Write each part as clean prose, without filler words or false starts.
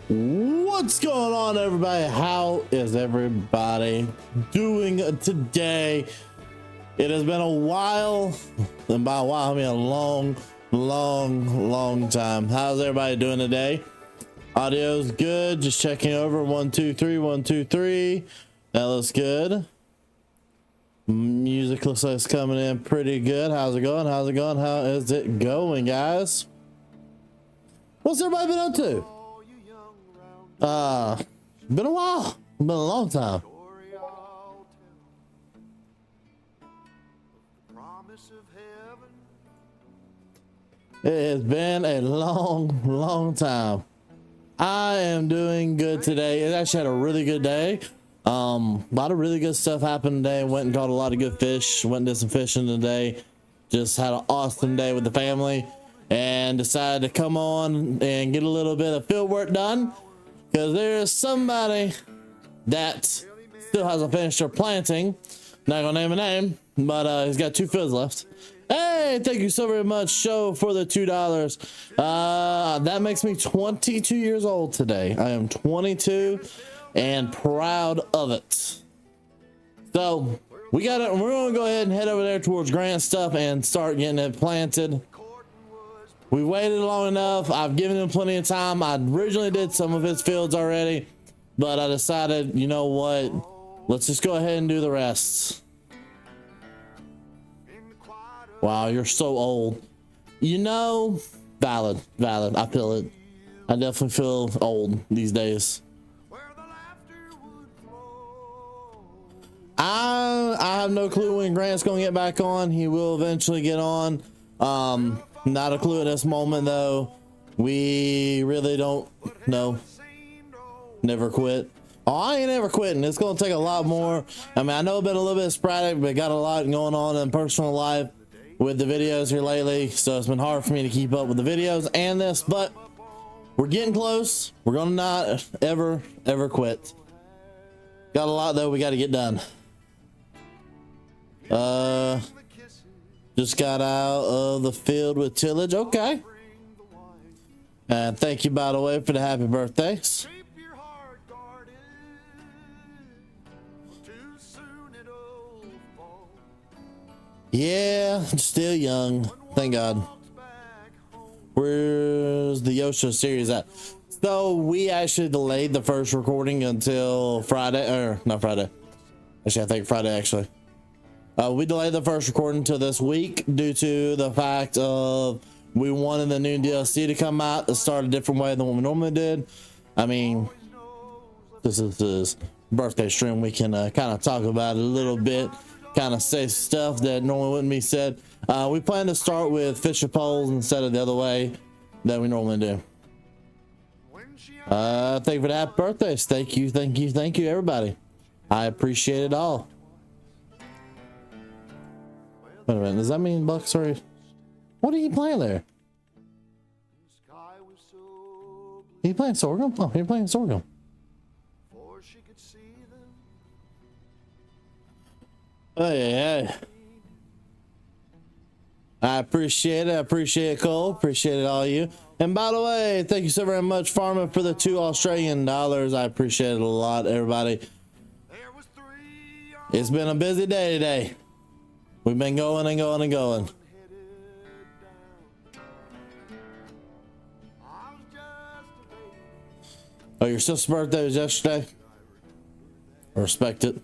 What's going on, everybody? How is everybody doing today? It has been a while, and by a while I mean a long time. How's everybody doing today? Audio's good. Just checking over. 1 2 3 1 2 3. That looks good. Music looks like it's coming in pretty good. How's it going? How's it going? How is it going, guys? What's everybody been up to? Been a while. Been a long time. It has been a long time. I am doing good today. It actually had a really good day. A lot of really good stuff happened today. Went and caught a lot of good fish. Went and did some fishing today. Just had an awesome day with the family and decided to come on and get a little bit of field work done, because there's somebody that still hasn't finished their planting. Not gonna name a name, but he's got 2 fields left. Hey, thank you so very much, Show, for the $2. That makes me 22 years old today. I am 22 and proud of it. So we got it. We're gonna go ahead and head over there towards Grant's stuff and start getting it planted. We waited long enough. I've given him plenty of time. I originally did some of his fields already, but I decided, you know what? Let's just go ahead and do the rest. Wow, you're so old. You know, valid. I feel it. I definitely feel old these days. I have no clue when Grant's gonna get back on. He will eventually get on. Not a clue at this moment, though. We really don't know. Never quit. Oh, I ain't ever quitting. It's gonna take a lot more. I mean, I know I've been a little bit sporadic, but got a lot going on in personal life with the videos here lately, so it's been hard for me to keep up with the videos and this, but we're getting close. We're gonna not ever quit. Got a lot, though, we got to get done. Just got out of the field with tillage. Okay. And thank you, by the way, for the happy birthdays. Yeah, still young. Thank God. Where's the Yosha series at? So we actually delayed the first recording until Friday, or not Friday. Actually, I think Friday, actually. We delayed the first recording until this week due to the fact of we wanted the new DLC to come out to start a different way than what we normally did. I mean, this is his birthday stream. We can kind of talk about it a little bit, kind of say stuff that normally wouldn't be said. We plan to start with fishing poles instead of the other way that we normally do. Thank you for the happy birthdays. Thank you, everybody. I appreciate it all. Wait a minute, does that mean Buck? Sorry, what are you playing there? He playing sorghum? Oh, you're playing sorghum. Oh yeah. I appreciate it. I appreciate it, Cole. Appreciate it, all you. And by the way, thank you so very much, Farmer, for the $2 Australian. I appreciate it a lot, everybody. It's been a busy day today. We've been going and going and going. Oh, your sister's birthday was yesterday? I respect it.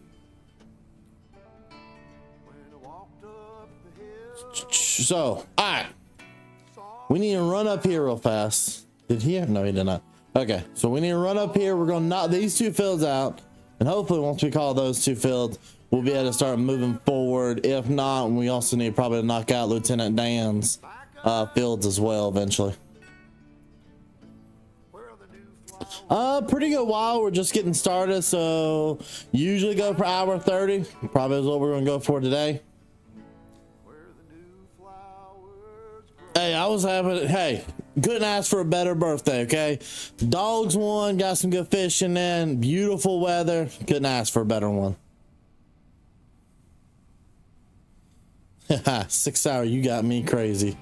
So, alright. We need to run up here real fast. Did he? No, he did not. Okay, so we need to run up here. We're going to knock these 2 fields out. And hopefully once we call those 2 fields, we'll be able to start moving forward. If not, we also need probably to knock out Lieutenant Dan's fields as well eventually. Pretty good while. We're just getting started, so usually go for hour 30. Probably is what we're going to go for today. Hey, I was having, hey, couldn't ask for a better birthday, okay? Dogs won, got some good fishing in, beautiful weather. Couldn't ask for a better one. 6 hour, you got me crazy.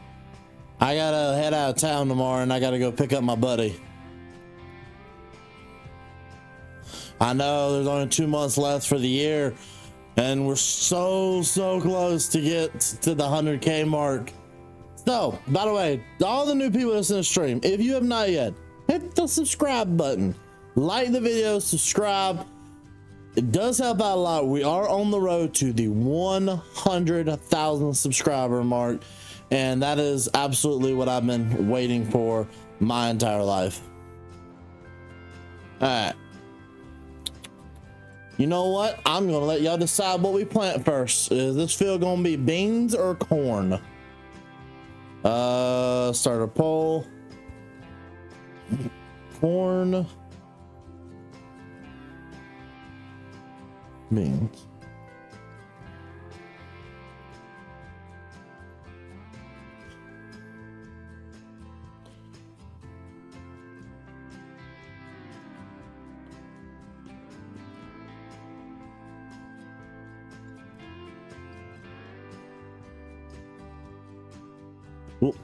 I gotta head out of town tomorrow and I gotta go pick up my buddy. I know there's only 2 months left for the year and we're so close to get to the 100K mark. So, by the way, all the new people listening to the stream, if you have not yet, hit the subscribe button, like the video, subscribe. It does help out a lot. We are on the road to the 100,000 subscriber mark, and that is absolutely what I've been waiting for my entire life. All right. You know what? I'm gonna let y'all decide what we plant first. Is this field gonna be beans or corn? Start a poll. Corn. Beans. Whoop.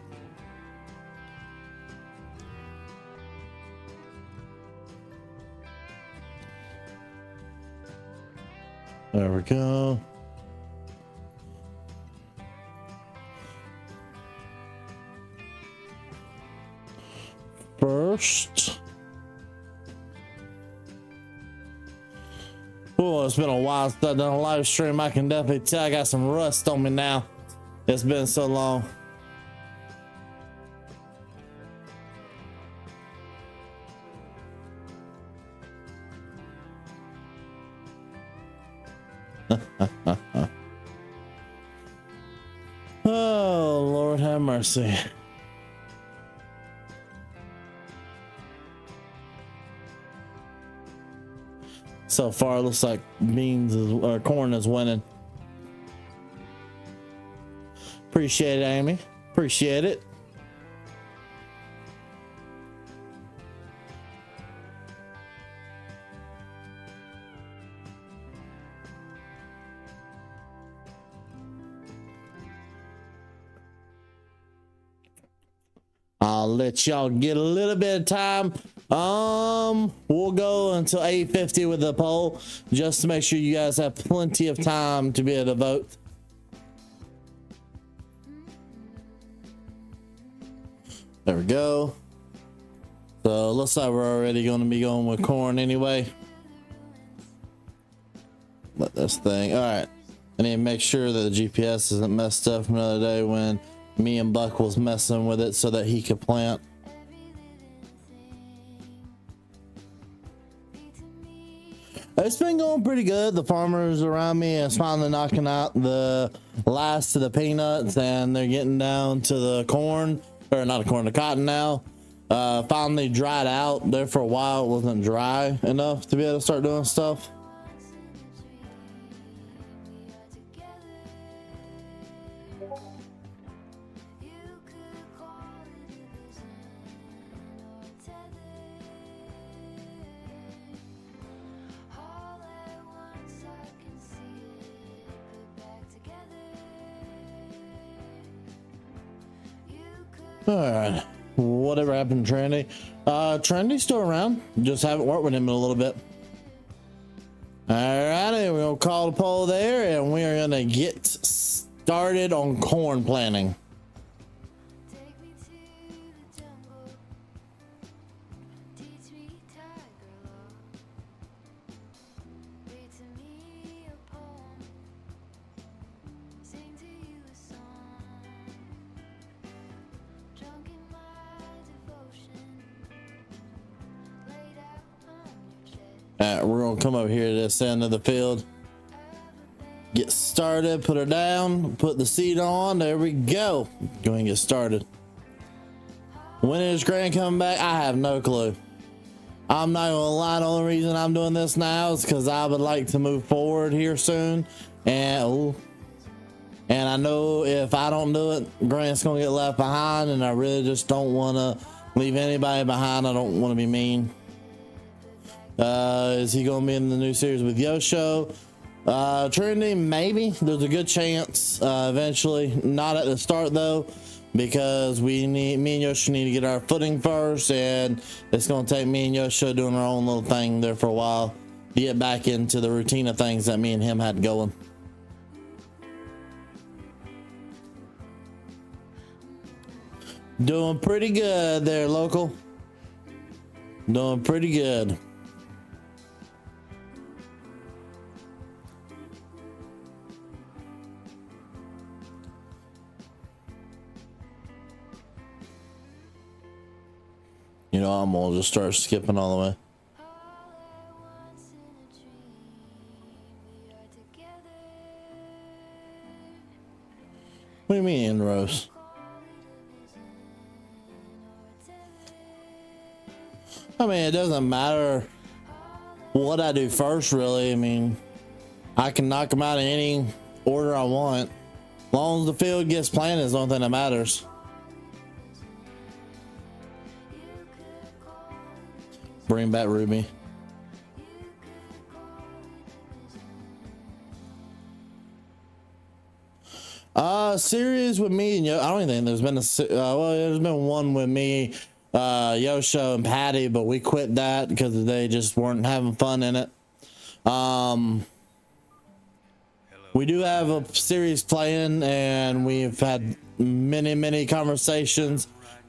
There we go. First. Oh, it's been a while since I've done a live stream. I can definitely tell I got some rust on me now. It's been so long. Oh, Lord have mercy. So far, it looks like beans is, or corn is winning. Appreciate it, Amy. Appreciate it. I'll let y'all get a little bit of time. We'll go until 8:50 with the poll, just to make sure you guys have plenty of time to be able to vote. There we go. So it looks like we're already going to be going with corn anyway. Let this thing. All right. I need to make sure that the GPS isn't messed up from another day when me and Buck was messing with it so that he could plant. It's been going pretty good. The farmers around me is finally knocking out the last of the peanuts and they're getting down to the corn, or not the corn, the cotton now. Finally dried out. There for a while it wasn't dry enough to be able to start doing stuff. All right, whatever happened to Trendy? Trendy's still around, just haven't worked with him in a little bit. All righty, we're gonna call the poll there and we are gonna get started on corn planting. All right, we're gonna come over here to this end of the field, get started, put her down, put the seed on. There we go. Go ahead and get started. When is Grant coming back? I have no clue. I'm not gonna lie, the only reason I'm doing this now is because I would like to move forward here soon, and I know if I don't do it, Grant's gonna get left behind, and I really just don't want to leave anybody behind. I don't want to be mean. Is he gonna be in the new series with Yosho? Trending, maybe. There's a good chance eventually. Not at the start though, because me and Yoshi need to get our footing first, and it's gonna take me and Yoshi doing our own little thing there for a while to get back into the routine of things that me and him had going. Doing pretty good there, local. Doing pretty good. You know, I'm gonna just start skipping all the way. What do you mean, Rose? I mean, it doesn't matter what I do first, really. I mean, I can knock them out in any order I want. As long as the field gets planted is the only thing that matters. Bring back Ruby. Series with me and I don't even think there's been a well, there's been one with me, Yosho and Patty, but we quit that because they just weren't having fun in it. We do have a series playing, and we've had many conversations,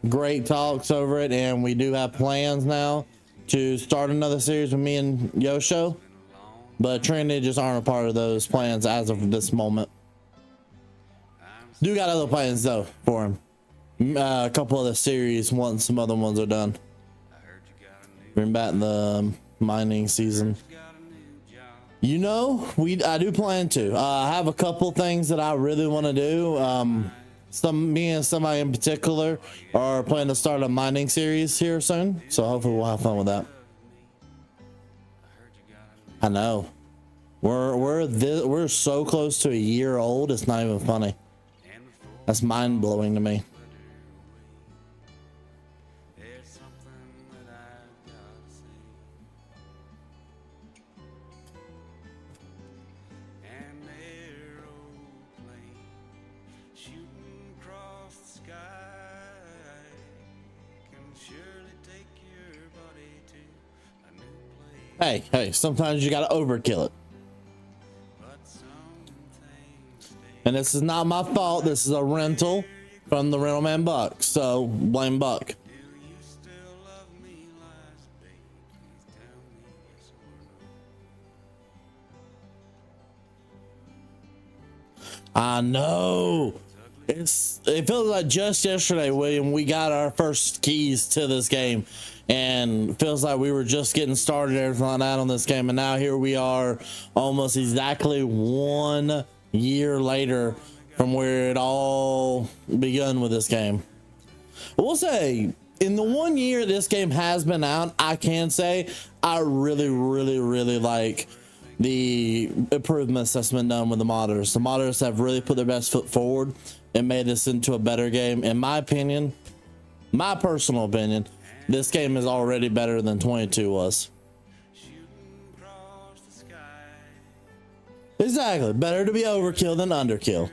great talks over it, and we do have plans now to start another series with me and Yosho, but Trinity just aren't a part of those plans as of this moment. Do got other plans though for him. A couple of the series once some other ones are done. Bring back the mining season. You know, I do plan to. I have a couple things that I really want to do. Me and somebody in particular are planning to start a mining series here soon, so hopefully we'll have fun with that. I know. We're so close to a year old. It's not even funny. That's mind blowing to me. Hey, sometimes you gotta overkill it. And this is not my fault. This is a rental from the rental man Buck, so blame Buck. I know. It feels like just yesterday, William, we got our first keys to this game, and feels like we were just getting started, everything like that on this game, and now here we are almost exactly 1 year later from where it all begun with this game. We'll say in the 1 year this game has been out, I can say I really like the improvements that's been done with the modders. The modders have really put their best foot forward and made this into a better game. In my opinion, my personal opinion, this game is already better than 22 was. Exactly. Better to be overkill than underkill.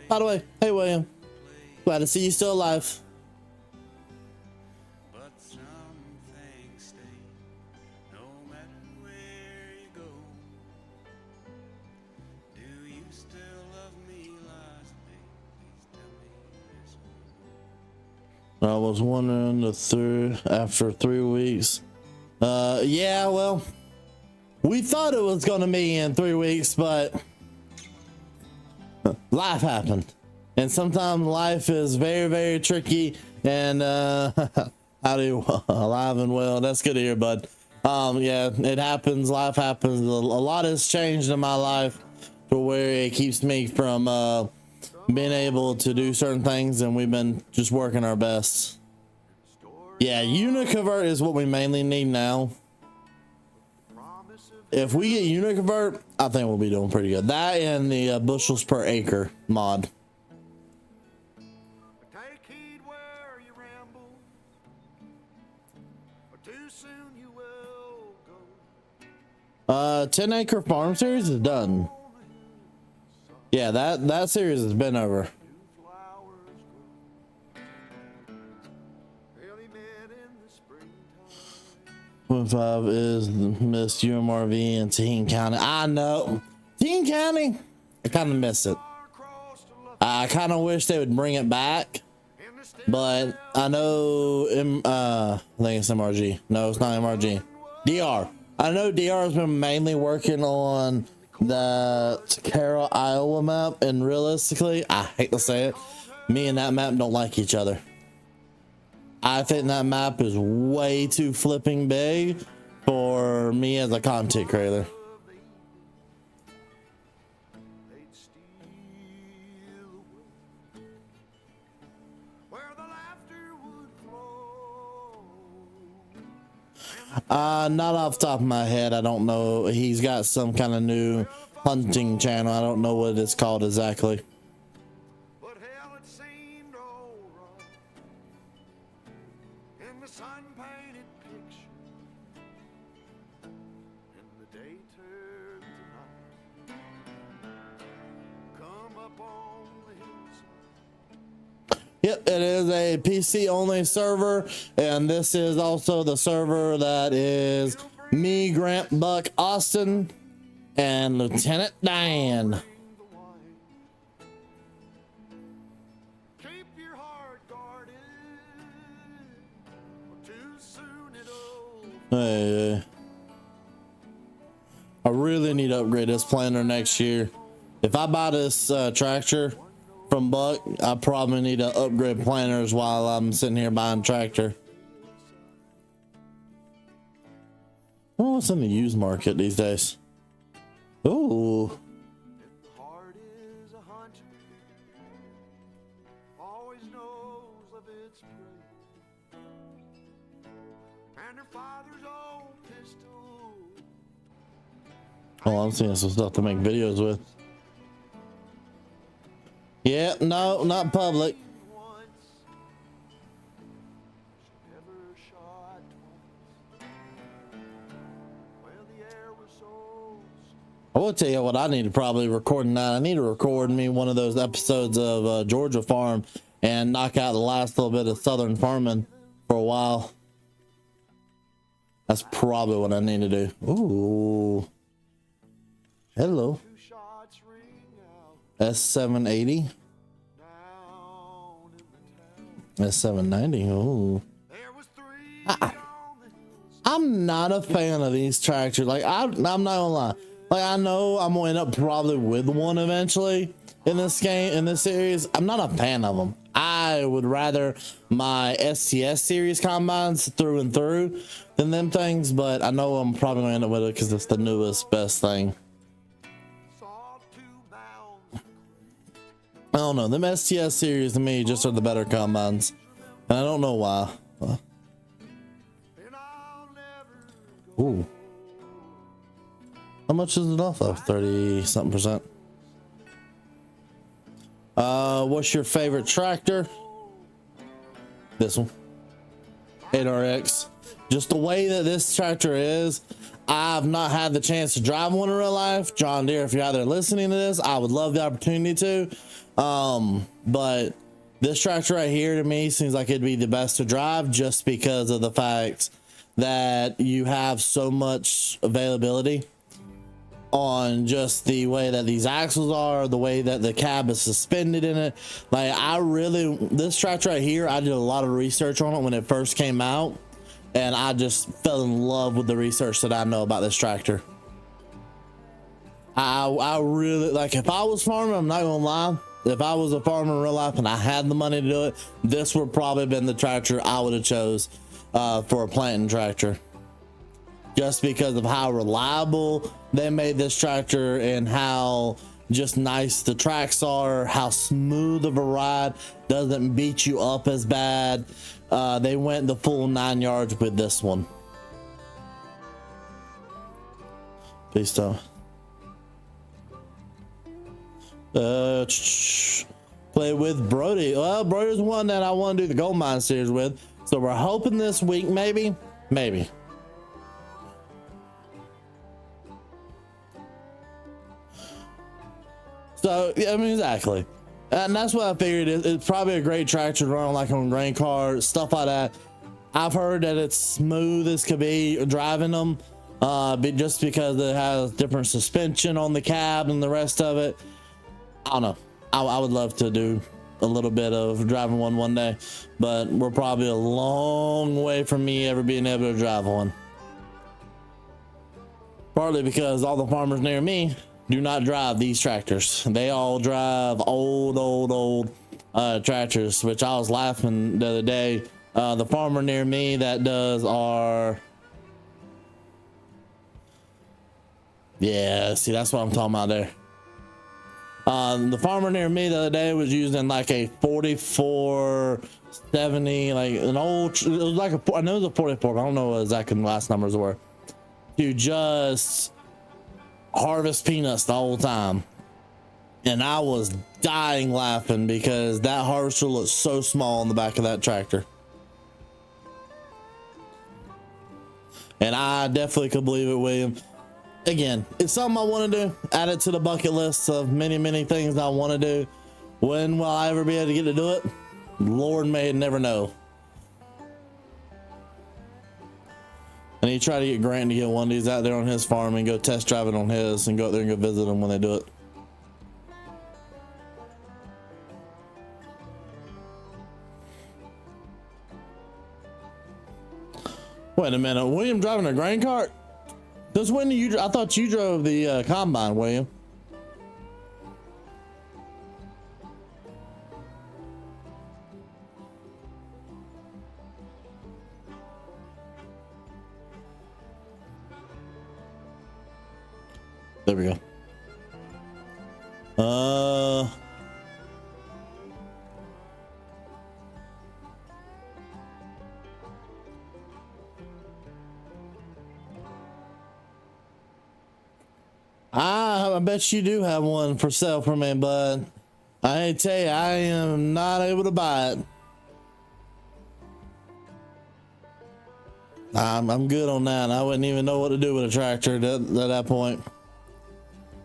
By the way, hey William, glad to see you still alive. I was wondering after 3 weeks. Yeah, well, we thought it was going to be in 3 weeks, but life happened. And sometimes life is very tricky. And howdy, alive and well. That's good to hear, bud. Yeah, it happens. Life happens. A lot has changed in my life to where it keeps me from being able to do certain things, and we've been just working our best. Yeah, Uniconvert is what we mainly need now. If we get Uniconvert, I think we'll be doing pretty good. That and the bushels per acre mod. 10 acre farm series is done. Yeah, that series has been over. 25 is Miss UMRV in Teen County. I know. Teen County, I kind of miss it. I kind of wish they would bring it back, but I know I think it's MRG. No, it's not MRG. DR. I know DR has been mainly working on the Carroll, Iowa map, and realistically, I hate to say it, me and that map don't like each other. I think that map is way too flipping big for me as a content creator. Not off the top of my head. I don't know. He's got some kind of new hunting channel. I don't know what it's called exactly. Yep, it is a PC only server, and this is also the server that is me, Grant, Buck, Austin, and Lieutenant Dan. Hey, I really need to upgrade this planter next year. If I buy this tractor from Buck, I probably need to upgrade planters while I'm sitting here buying tractor. Oh, what's in the used market these days? Ooh. Oh, I'm seeing some stuff to make videos with. Yeah, no, not public. I will tell you what I need to probably record that. I need to record me one of those episodes of Georgia Farm and knock out the last little bit of Southern farming for a while. That's probably what I need to do. Ooh. Hello. S780. S790. Oh, I'm not a fan of these tractors. Like I'm not gonna lie. Like I know I'm gonna end up probably with one eventually in this game, in this series. I'm not a fan of them. I would rather my STS series combines through and through than them things. But I know I'm probably gonna end up with it because it's the newest best thing. I don't know. Them STS series to me just are the better combines. And I don't know why. Ooh. How much is it off of? 30 something percent. What's your favorite tractor? This one. 8RX. Just the way that this tractor is, I've not had the chance to drive one in real life. John Deere, if you're out there listening to this, I would love the opportunity to. But this tractor right here to me seems like it'd be the best to drive just because of the fact that you have so much availability on just the way that these axles are, the way that the cab is suspended in it. Like this tractor right here, I did a lot of research on it when it first came out, and I just fell in love with the research that I know about this tractor. I really, like, if I was farming, I'm not gonna lie, if I was a farmer in real life and I had the money to do it, this would probably have been the tractor I would have chose for a planting tractor, just because of how reliable they made this tractor and how just nice the tracks are, how smooth of a ride, doesn't beat you up as bad. They went the full 9 yards with this one. Please don't. Play with Brody. Well, Brody's one that I want to do the gold mine series with, so we're hoping this week, maybe. So yeah, I mean, exactly. And that's what I figured. It's probably a great tractor to run like on grain cars, stuff like that. I've heard that it's smooth as could be driving them, but just because it has different suspension on the cab and the rest of it. I don't know. I would love to do a little bit of driving one day, but we're probably a long way from me ever being able to drive one. Partly because all the farmers near me do not drive these tractors. They all drive old tractors, which I was laughing the other day. The farmer near me that does our, yeah, see, that's what I'm talking about there. The farmer near me the other day was using like a 4470, like an old, it was like a, I know it was a 44, but I don't know what exactly the last numbers were, to just harvest peanuts the whole time. And I was dying laughing because that harvester looked so small on the back of that tractor. And I definitely could believe it, William. Again, it's something I want to do. Add it to the bucket list of many things I want to do. When will I ever be able to get to do it? Lord may never know. And he tried to get Grant to get one of these out there on his farm and go test drive it on his and go out there and go visit them when they do it. Wait a minute, William driving a grain cart? Since when do you? I thought you drove the combine, William. There we go. I bet you do have one for sale for me, but I ain't tell you, I am not able to buy it. I'm good on that. I wouldn't even know what to do with a tractor at that point.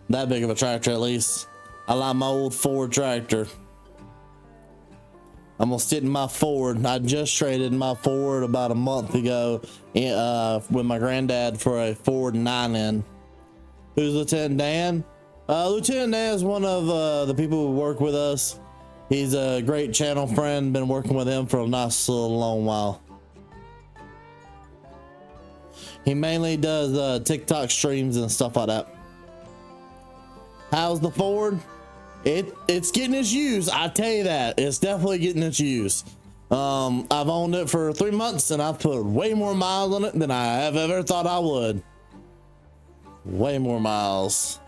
That big of a tractor, at least. I like my old Ford tractor. I'm gonna sit in my Ford. I just traded my Ford about a month ago with my granddad for a Ford 9N. Who's Lieutenant Dan? Lieutenant Dan is one of the people who work with us. He's a great channel friend. Been working with him for a nice little long while. He mainly does TikTok streams and stuff like that. How's the Ford? It's getting its use. I tell you that. It's definitely getting its use. I've owned it for 3 months and I've put way more miles on it than I have ever thought I would. Way more miles.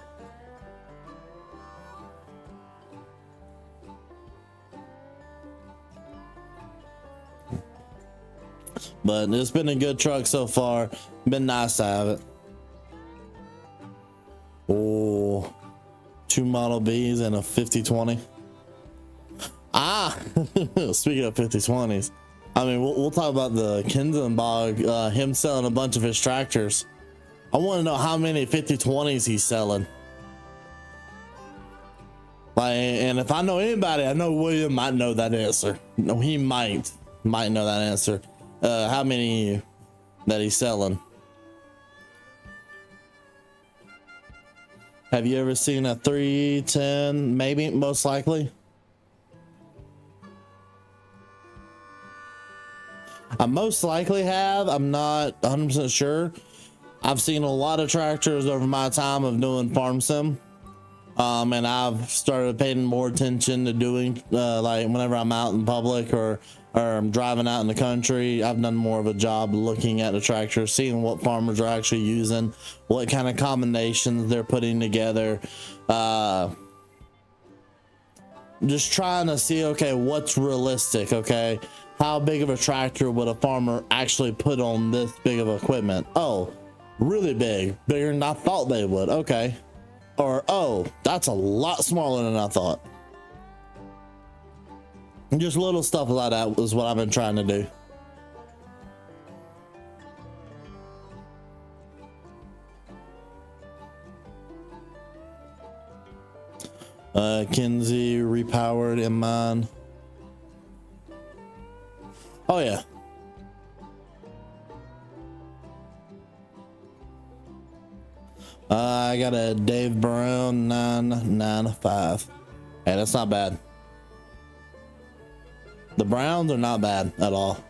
But it's been a good truck so far. Been nice to have it. Oh, 2 Model Bs and a 5020. Speaking of 5020s, I mean, we'll talk about the Kinzenbog, him selling a bunch of his tractors. I want to know how many 5020s he's selling. Like, and if I know anybody, I know William might know that answer. No, he might know that answer. How many that he's selling? Have you ever seen a 310? Maybe, most likely. I most likely have. I'm not 100% sure. I've seen a lot of tractors over my time of doing farm sim. And I've started paying more attention to doing like whenever I'm out in public or I'm driving out in the country, I've done more of a job looking at the tractor, seeing what farmers are actually using, what kind of combinations they're putting together. Just trying to see, okay, what's realistic, okay? How big of a tractor would a farmer actually put on this big of equipment? Oh, really big, bigger than I thought they would, okay. Or, oh, that's a lot smaller than I thought. Just little stuff like that is what I've been trying to do. Kinsey repowered in mine. Oh yeah. I got a Dave Brown 995. Hey, that's not bad. The Browns are not bad at all.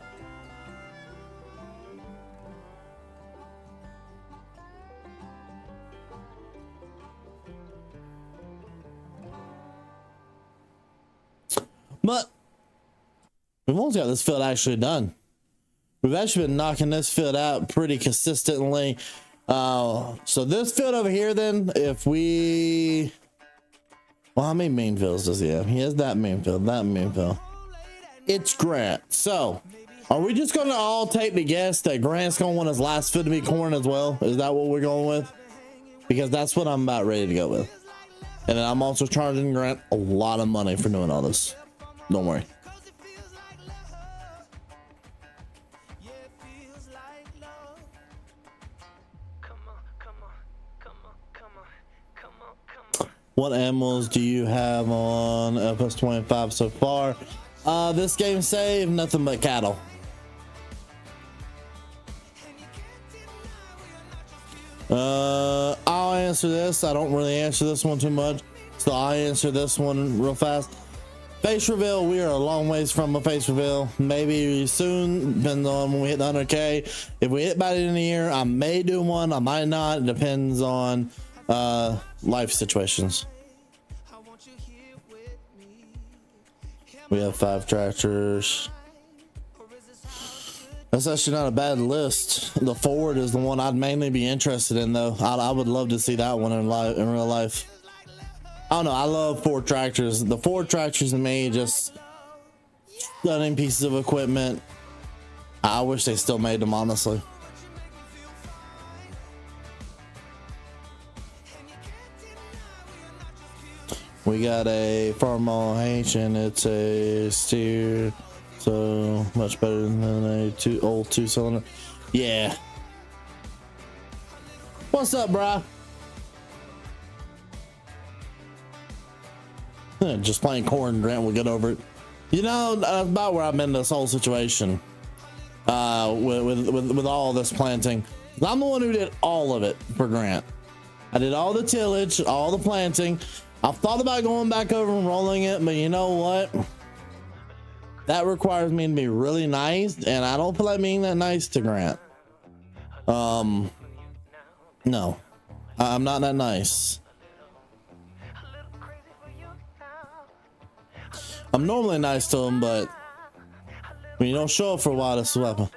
But we've almost got this field actually done. We've actually been knocking this field out pretty consistently. So this field over here, then, if we, well, how many main fields does he have? He has that main field, that main field. It's Grant. So are we just going to all take the guess that Grant's going to want his last field to be corn as well? Is that what we're going with? Because that's what I'm about ready to go with. And then I'm also charging Grant a lot of money for doing all this. Don't worry. What animals do you have on FS 25 so far? This game saved nothing but cattle. I'll answer this. I don't really answer this one too much, so I'll answer this one real fast. Face reveal, we are a long ways from a face reveal. Maybe soon, depends on when we hit the 100K. If we hit by the end of the year, I may do one, I might not. It depends on life situations. We have 5 tractors. That's actually not a bad list. The Ford is the one I'd mainly be interested in, though. I would love to see that one in real life. I don't know. I love Ford tractors. The Ford tractors to me, just stunning pieces of equipment. I wish they still made them, honestly. We got a Farmall H, and it's a steer, so much better than a old 2-cylinder. Yeah. What's up, brah? Just playing corn, Grant will get over it. You know, that's about where I'm in this whole situation. With all this planting. I'm the one who did all of it for Grant. I did all the tillage, all the planting. I've thought about going back over and rolling it, but you know what? That requires me to be really nice, and I don't feel like being that nice to Grant. No, I'm not that nice. I'm normally nice to him, but when you don't show up for a while, this is what happens.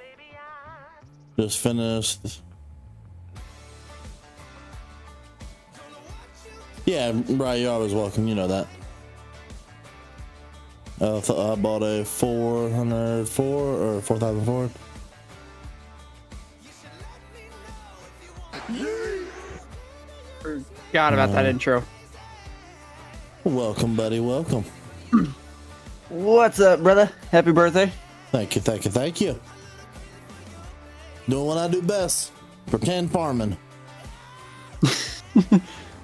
Just finished. Yeah, right, you're always welcome, you know that. I bought a 404 or 4004. Forgot about that intro. Welcome, buddy, welcome. What's up, brother? Happy birthday. Thank you, thank you, thank you. Doing what I do best, pretend farming.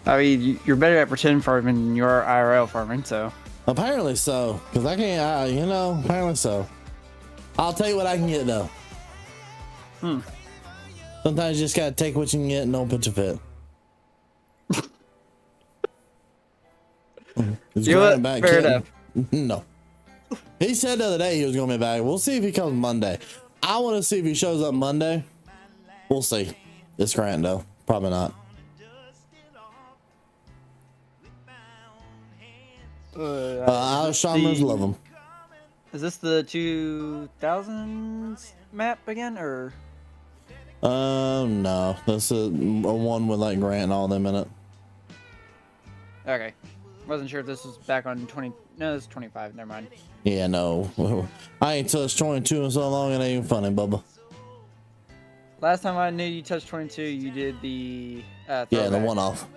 I mean, you're better at pretend farming than you are IRL farming, so. Apparently so, because I can't, you know, apparently so. I'll tell you what I can get, though. Sometimes you just gotta take what you can get and don't put your fit. You know what? Fair enough. No. He said the other day he was going to be back. We'll see if he comes Monday. I want to see if he shows up Monday. We'll see. It's Grant, though. Probably not. Irish Shamans love him. Is this the 2000s map again, or? No. This is a one with like Grant and all them in it. Okay. Wasn't sure if this was back on 20. No, this is 25. Never mind. Yeah, no. I ain't touched 22 in so long, it ain't even funny, Bubba. Last time I knew you touched 22, you did the yeah, the one-off.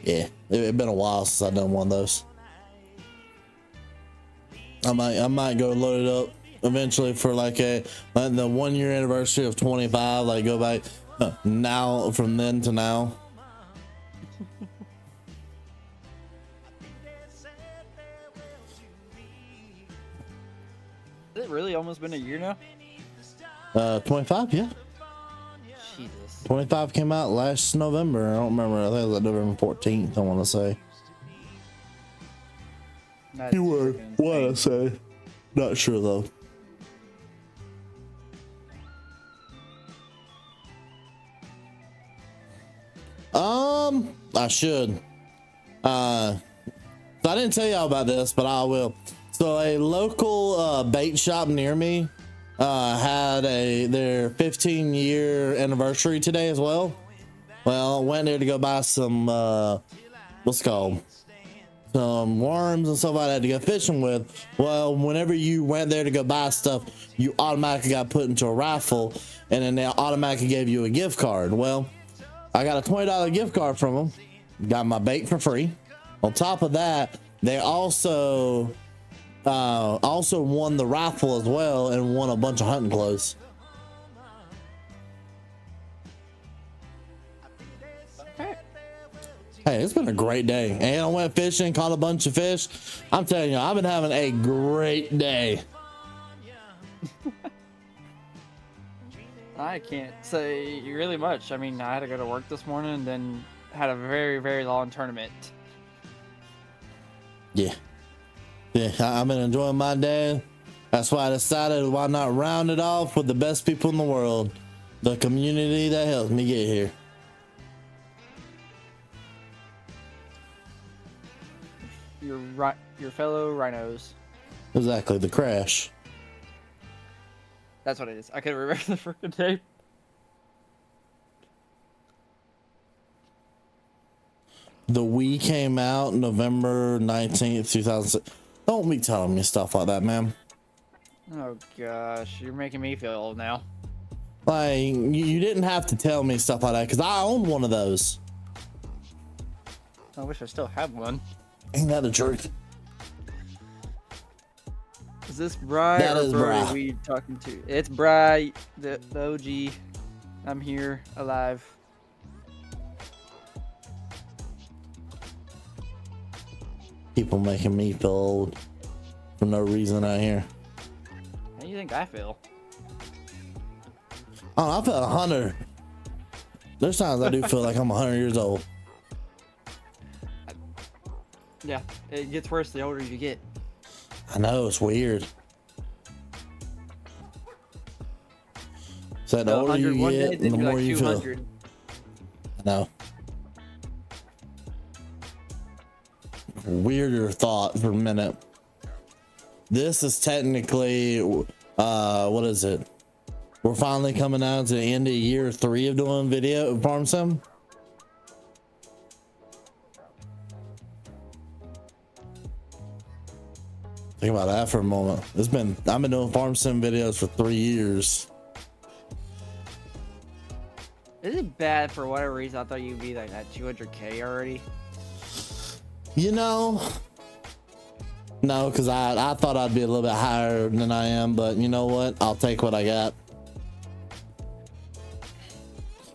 Yeah, it's been a while since I've done one of those. I might go load it up eventually for like the 1 year anniversary of 25. Like go back now from then to now. it really almost been a year now? 25, yeah. Jesus. 25 came out last November. I don't remember. I think it was like November 14th, I want to say. That's You were, freaking what I insane. say. Not sure, though. I should. So I didn't tell y'all about this, but I will. So a local bait shop near me had their 15-year anniversary today as well. Well, I went there to go buy some what's it called, some worms and stuff like that to go fishing with. Well, whenever you went there to go buy stuff, you automatically got put into a raffle, and then they automatically gave you a gift card. Well, I got a $20 gift card from them, got my bait for free. On top of that, they also won the raffle as well and won a bunch of hunting clothes. Hey, it's been a great day. And I went fishing, caught a bunch of fish. I'm telling you, I've been having a great day. I can't say really much. I mean, I had to go to work this morning and then had a very, very long tournament. Yeah. I've been enjoying my day. That's why I decided why not round it off with the best people in the world. The community that helped me get here. Your fellow rhinos. Exactly, the crash. That's what it is. I couldn't remember the freaking name. The Wii came out November 19th, 2006. Don't be telling me stuff like that, man. Oh gosh, you're making me feel old now. Like, you didn't have to tell me stuff like that because I own one of those. I wish I still had one. Ain't that the truth? Is this Bri That or is Bri Bri. we talking to? It's Bri, the OG. I'm here, alive. People making me feel old for no reason out here. How do you think I feel? Oh, I feel 100. There's times I do feel like I'm 100 years old. Yeah, it gets worse the older you get. I know, it's weird. So the older you one day, get, then the you're more like you feel. 200. I know. Weirder thought for a minute. This is technically, what is it? We're finally coming out to the end of year 3 of doing video farm sim. Think about that for a moment. I've been doing farm sim videos for 3 years. Is it bad for whatever reason? I thought you'd be like at 200K already. You know, no, because I thought I'd be a little bit higher than I am, but you know what? I'll take what I got.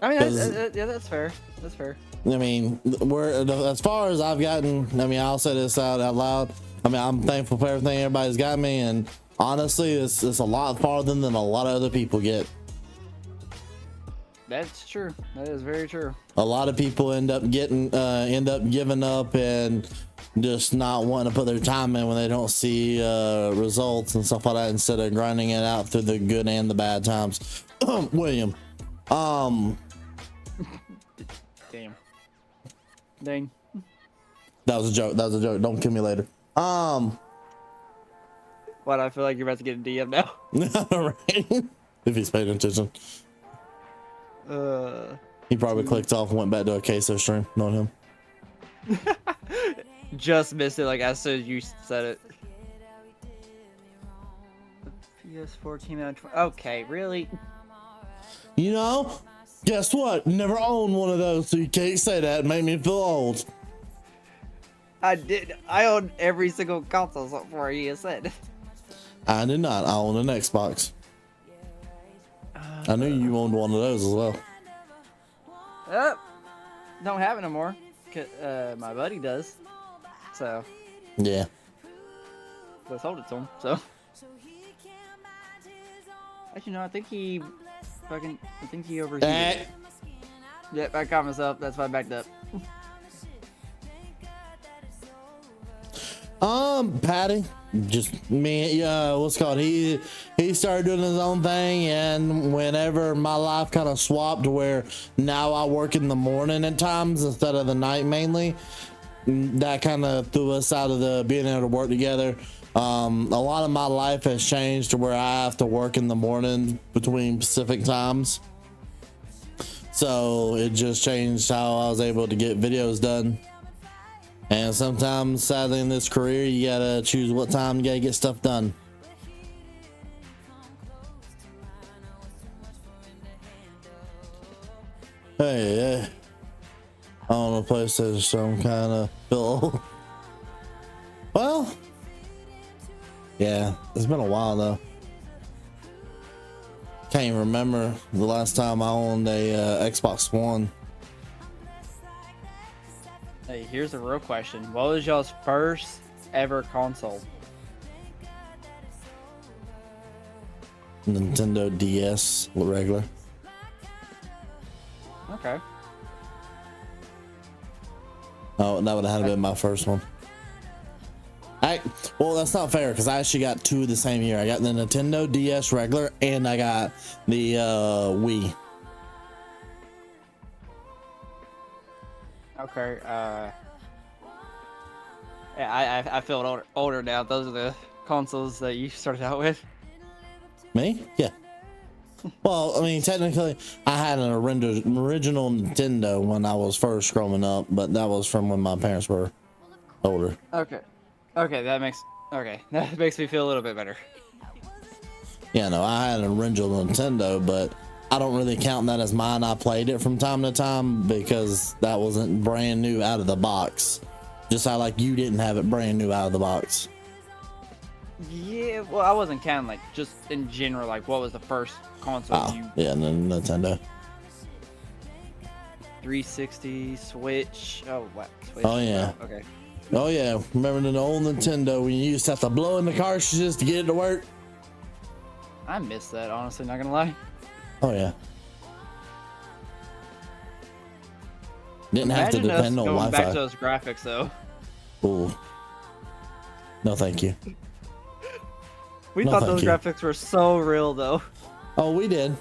I mean, yeah, that's fair. That's fair. I mean, as far as I've gotten, I mean, I'll say this out loud. I mean, I'm thankful for everything everybody's got me, and honestly, it's a lot farther than a lot of other people get. That's true. That is very true. A lot of people end up giving up and just not wanting to put their time in when they don't see results and stuff like that, instead of grinding it out through the good and the bad times. William, Damn. Dang. that was a joke. Don't kill me later. What? I feel like you're about to get a DM now. Right? If he's paying attention. He probably clicked off and went back to a queso stream, knowing him. Just missed it like as soon as you said it. PS14 out of 20. Okay, really? You know, guess what? Never owned one of those, so you can't say that and make me feel old. I did. I own every single console so far you said. I did not. I owned an Xbox. I knew you owned one of those as well. Don't have it no more. My buddy does. So. Yeah. I sold it to him. So. Actually, no, I think he overheated. Yep, I caught myself. That's why I backed up. Patty, just me, what's it called? He started doing his own thing, and whenever my life kind of swapped, where now I work in the morning at times instead of the night mainly, that kind of threw us out of the being able to work together. A lot of my life has changed to where I have to work in the morning between Pacific times. So it just changed how I was able to get videos done. And sometimes, sadly, in this career, you gotta choose what time you gotta get stuff done. Hey, I don't know, PlayStation, some kind of bill. Well, yeah, it's been a while though. Can't even remember the last time I owned a Xbox One. Hey, here's the real question. What was y'all's first ever console? Nintendo DS, regular. Okay. Oh, that would have been my first one. Well, that's not fair because I actually got two the same year. I got the Nintendo DS regular and I got the Wii. Okay. Yeah, I feel older now. Those are the consoles that you started out with. Me? Yeah. Well, I mean, technically, I had an original Nintendo when I was first growing up, but that was from when my parents were older. Okay. Okay, that makes me feel a little bit better. Yeah, no, I had an original Nintendo, but I don't really count that as mine. I played it from time to time because that wasn't brand new out of the box. Just how like you didn't have it brand new out of the box. Yeah, well, I wasn't counting like just in general, like what was the first console you? Yeah, Nintendo. 360, Switch. Oh, what? Switch. Oh yeah. Oh, okay. Oh yeah, remember the old Nintendo when you used to have to blow in the cartridges to get it to work? I miss that, honestly, not gonna lie. Oh yeah. Didn't have to depend on Wi-Fi. Back to those graphics though. Ooh. No, thank you. We thought those graphics were so real though. Oh, we did.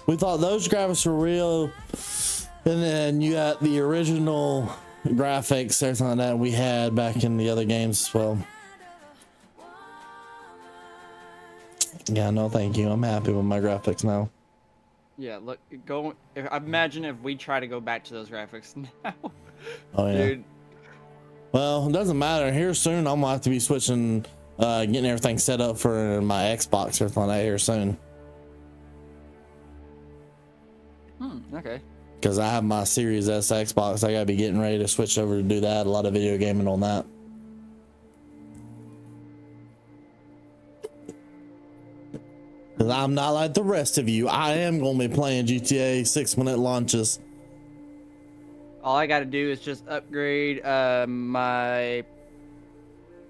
We thought those graphics were real, and then you got the original graphics, everything like that we had back in the other games as well. Yeah, no, thank you. I'm happy with my graphics now. Yeah, look, I imagine if we try to go back to those graphics now. Oh yeah. Dude. Well, it doesn't matter. Here soon, I'm gonna have to be switching, getting everything set up for my Xbox or something like that here soon. Okay. Because I have my Series S Xbox, I gotta be getting ready to switch over to do that. A lot of video gaming on that. Because I'm not like the rest of you. I am gonna be playing GTA 6-minute launches. All I gotta do is just upgrade my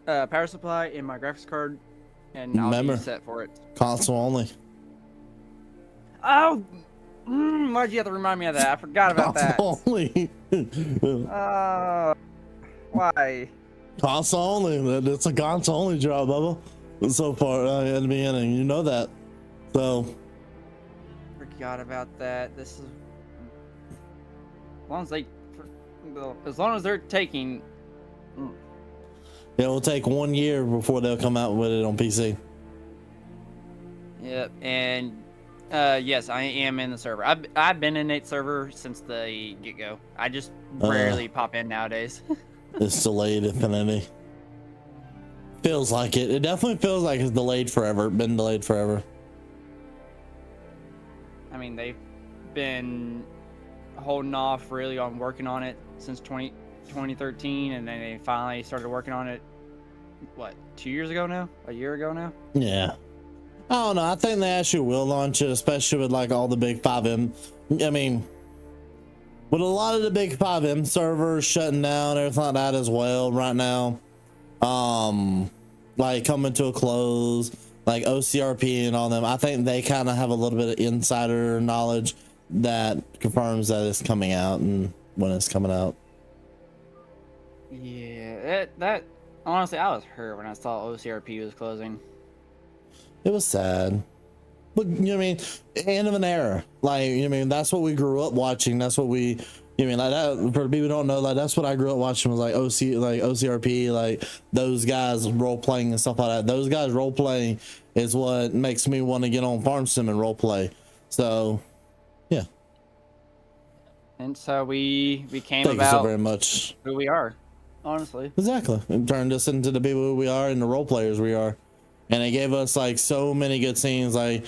power supply and my graphics card, and I'll be set for it. Console only. Oh, why'd you have to remind me of that? I forgot about console only. Why? Console only. It's a console only job, Bubba. So far in the beginning, you know that. So. Forgot about that. This is as long as they're taking. It will take 1 year before they'll come out with it on PC. Yep, and yes, I am in the server. I've been in Nate's server since the get-go. I just rarely pop in nowadays. It's delayed infinity. Feels like it. It definitely feels like it's delayed forever. Been delayed forever. I mean, they've been holding off really on working on it since 2013, and then they finally started working on it, what, 2 years ago now? A year ago now? Yeah. I don't know. I think they actually will launch it, especially with like all the big 5M. I mean, with a lot of the big 5M servers shutting down, everything like that as well right now. Like coming to a close. like OCRP and all them, I think they kind of have a little bit of insider knowledge that confirms that it's coming out and when it's coming out. Yeah, that honestly, I was hurt when I saw OCRP was closing. It was sad. But you know what I mean? End of an era. Like, you know what I mean? That's what we grew up watching. That's what we, you know what I mean? Like that, for people who don't know, like that's what I grew up watching was like OCRP, like those guys role playing and stuff like that. Those guys role playing is what makes me want to get on Farm Sim and role play. So, yeah. And so we came Thank about you so very much. who we are, honestly. Exactly. It turned us into the people who we are and the role players we are. And it gave us like so many good scenes, like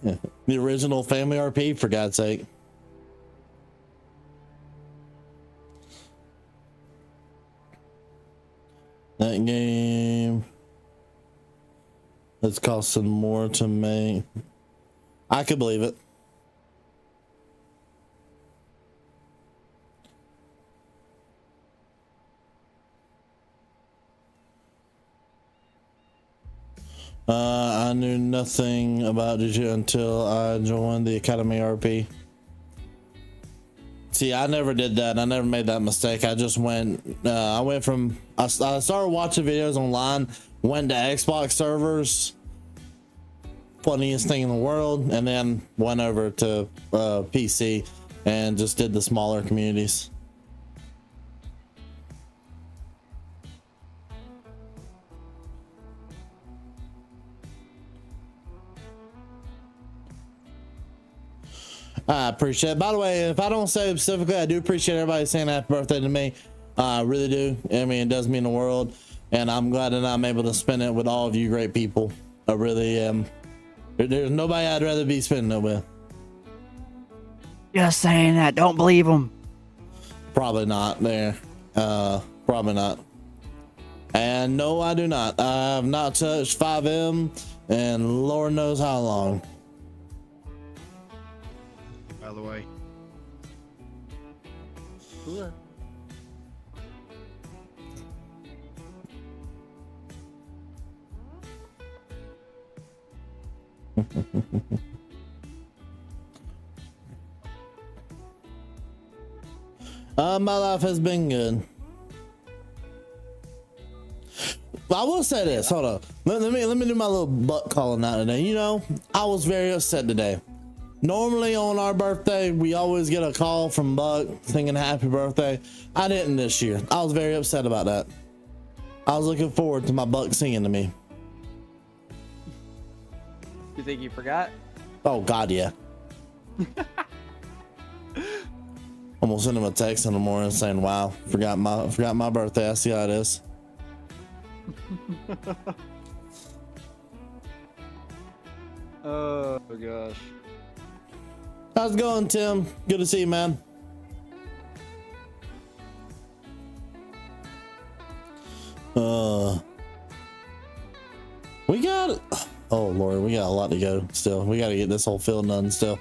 the original Family RP, for God's sake. That game, it's costing more to make. I could believe it. I knew nothing about Jiu until I joined the Academy RP. See, I never did that. I never made that mistake. I just went, I started watching videos online, went to Xbox servers, funniest thing in the world, and then went over to PC and just did the smaller communities. I appreciate it. By the way, if I don't say it specifically, I do appreciate everybody saying happy birthday to me. I really do. I mean, it does mean the world, and I'm glad that I'm able to spend it with all of you great people. I really am. There's nobody I'd rather be spending it with. Just saying that. Don't believe them. Probably not there. Probably not. And no, I do not. I have not touched 5M, and Lord knows how long. By the way. Cool. My life has been good. I will say this. Hold on. Let me do my little butt calling out today. You know, I was very upset today. Normally on our birthday, we always get a call from Buck singing happy birthday. I didn't this year. I was very upset about that. I was looking forward to my Buck singing to me. You think you forgot? Oh God, yeah. I'm gonna send him a text in the morning saying, "Wow, forgot my birthday. I see how it is." Oh gosh. How's it going, Tim? Good to see you, man. We got it. Oh Lord, we got a lot to go still. We got to get this whole field done still.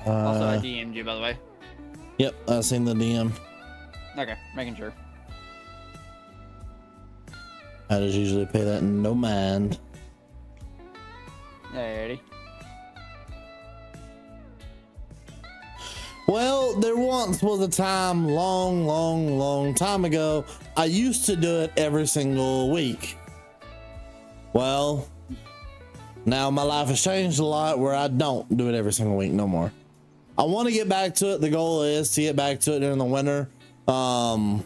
Also, I DM'd you, by the way. Yep, I seen the DM. Okay, making sure. I just usually pay that no mind. Alrighty. Well, there once was a time, long time ago, I used to do it every single week. Well, now my life has changed a lot where I don't do it every single week no more. I want to get back to it. The goal is to get back to it during the winter. And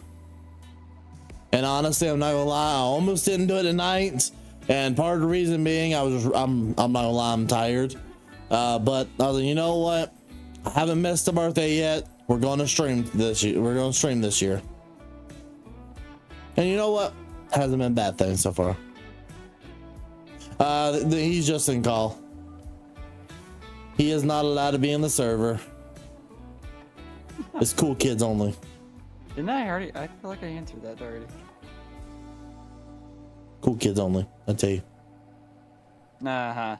honestly, I'm not gonna lie, I almost didn't do it tonight. And part of the reason being I'm not gonna lie, I'm tired. But I was like, you know what? I haven't missed a birthday yet. We're gonna stream this year. We're gonna stream this year. And you know what? Hasn't been a bad thing so far. He's just in call. He is not allowed to be in the server. It's cool kids only. Didn't I already? I feel like I answered that already. Cool kids only, I tell you. Nah.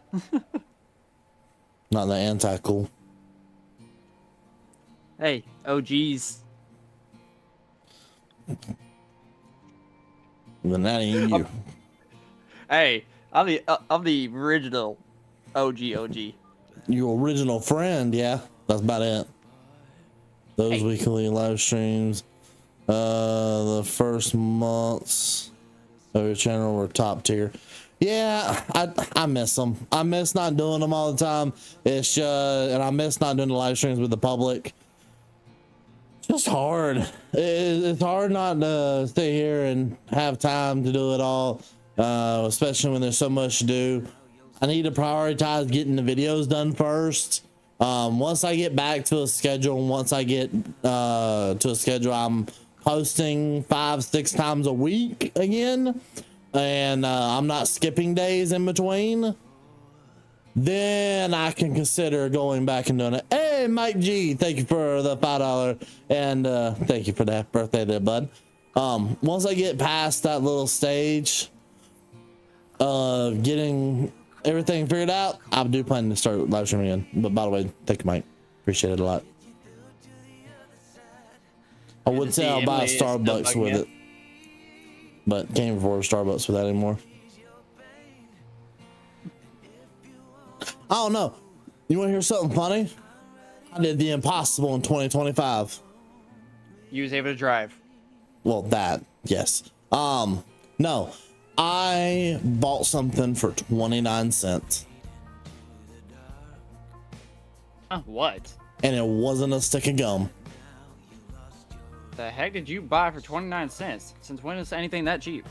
Not the anti-cool. Hey, OGs. Then that ain't you. Hey, I'm the original OG. Your original friend, yeah. That's about it. Those Hey. weekly live streams. The first months of your channel were top tier. Yeah, I miss them. I miss not doing them all the time. It's just, and I miss not doing the live streams with the public. It's just hard. It's hard not to stay here and have time to do it all, especially when there's so much to do. I need to prioritize getting the videos done first. Once I get back to a schedule, I'm posting 5-6 times a week again, and I'm not skipping days in between. Then I can consider going back and doing it. Hey, Mike G, thank you for the $5, and thank you for that birthday there, bud. Once I get past that little stage of getting everything figured out, I do plan to start live streaming again. But by the way, thank you, Mike. Appreciate it a lot. I would say I'll buy a Starbucks with it, but can't afford a Starbucks with that anymore. I don't know. You want to hear something funny? I did the impossible in 2025. You was able to drive. Well, that, yes. No, I bought something for 29 cents. What? And it wasn't a stick of gum. The heck did you buy for 29 cents? Since when is anything that cheap?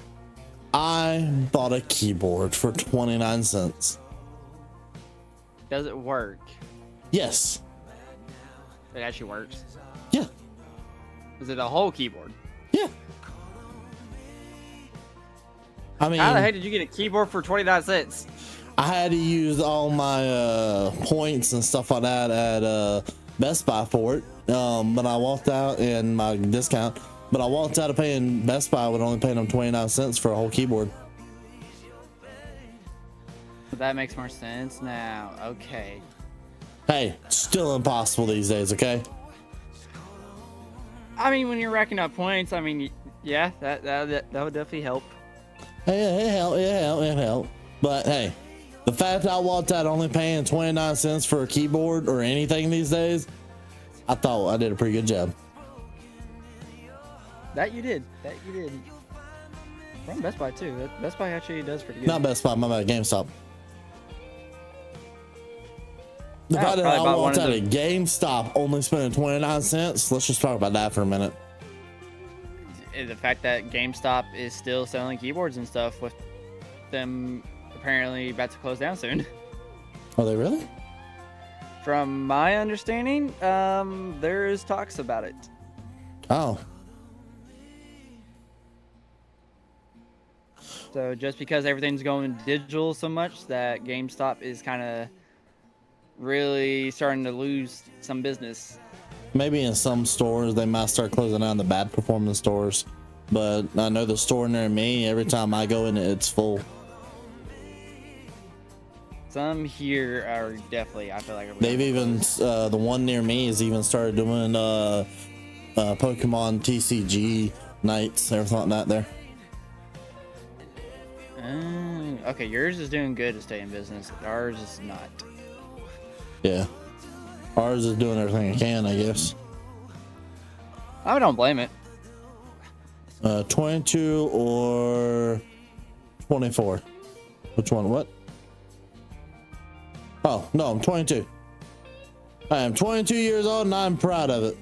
I bought a keyboard for 29 cents. Does it work? Yes. It actually works. Yeah. Is it a whole keyboard? Yeah. I mean, how the heck did you get a keyboard for 29 cents? I had to use all my points and stuff like that at Best Buy for it. But I walked out in my discount. But I walked out of paying Best Buy with only paying them 29 cents for a whole keyboard. That makes more sense now. Okay. Hey, still impossible these days, okay? I mean, when you're racking up points, I mean, yeah, that would definitely help. Hey, it helped. But hey, the fact that I walked out only paying 29 cents for a keyboard or anything these days, I thought I did a pretty good job. That you did. From Best Buy too. Best Buy actually does pretty good. Not Best Buy, my bad, GameStop. The fact that I walked out of GameStop only spending 29 cents, let's just talk about that for a minute. The fact that GameStop is still selling keyboards and stuff, with them apparently about to close down soon. Are they really? From my understanding, there's talks about it. Oh. So just because everything's going digital so much, that GameStop is kind of really starting to lose some business. Maybe in some stores they might start closing down the bad performing stores, but I know the store near me, every time I go in it's full. Some here are definitely, I feel like they've even the one near me has even started doing Pokemon TCG nights, everything like that there. Okay, yours is doing good to stay in business. Ours is not. Yeah, ours is doing everything it can, I guess. I don't blame it. 22 or 24? Which one? What? Oh, no, I'm 22. I am 22 years old and I'm proud of it.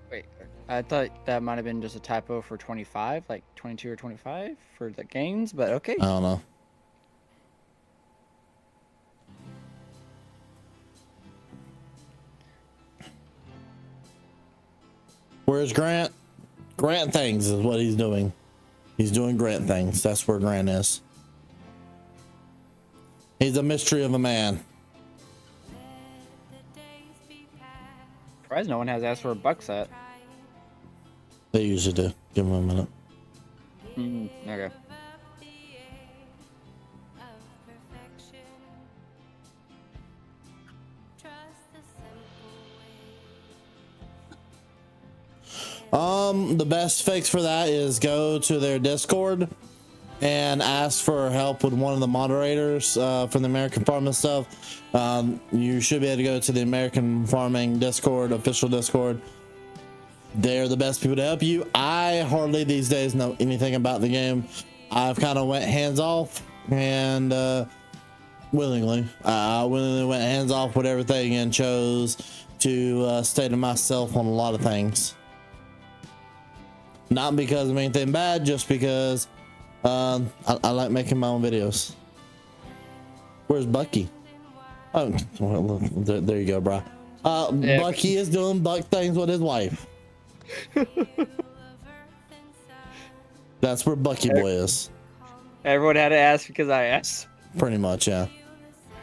Wait, I thought that might have been just a typo for 25, like 22 or 25 for the games, but okay. I don't know. Where's Grant? Grant things is what he's doing. He's doing Grant things. That's where Grant is. He's a mystery of a man. Surprised no one has asked for a buck set. They usually do. Give him a minute. Okay. The best fix for that is go to their Discord and ask for help with one of the moderators from the American Farming stuff. You should be able to go to the American Farming Discord, official Discord. They're the best people to help you. I hardly these days know anything about the game. I've kind of went hands off and willingly went hands off with everything and chose to stay to myself on a lot of things. Not because of anything bad, just because I like making my own videos. Where's Bucky? Oh, well, there you go, bro. Yeah. Bucky is doing Buck things with his wife. That's where Bucky boy is. Everyone had to ask because I asked. Pretty much, yeah.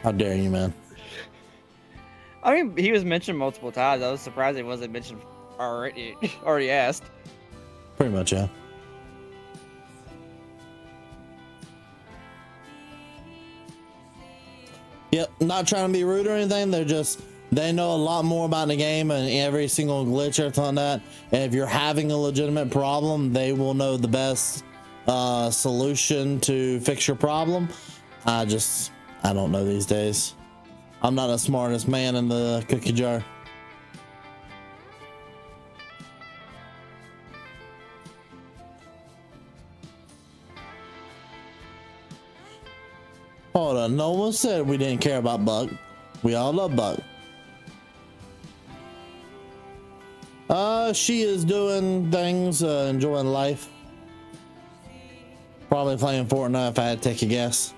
How dare you, man? I mean, he was mentioned multiple times. I was surprised he wasn't mentioned already asked. Pretty much, yeah. Yep, not trying to be rude or anything. They know a lot more about the game and every single glitch, everything like that. And if you're having a legitimate problem, they will know the best solution to fix your problem. I don't know these days. I'm not the smartest man in the cookie jar. Hold on, no one said we didn't care about Buck. We all love Buck. She is doing things, enjoying life. Probably playing Fortnite if I had to take a guess.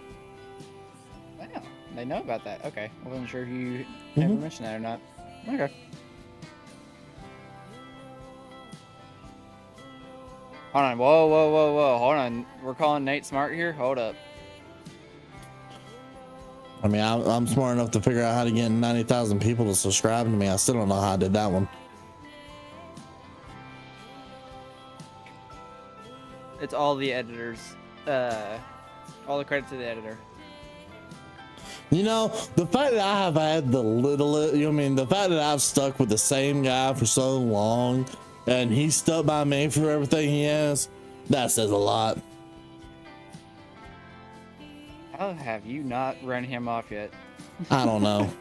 Wow, they know about that. Okay, I wasn't sure if you ever mentioned that or not. Okay. Hold on, whoa, hold on. We're calling Nate smart here? Hold up. I mean, I'm smart enough to figure out how to get 90,000 people to subscribe to me. I still don't know how I did that one. It's all the editors. All the credit to the editor. You know, the fact that I have had the fact that I've stuck with the same guy for so long and he stuck by me for everything he has, that says a lot. How have you not run him off yet? I don't know.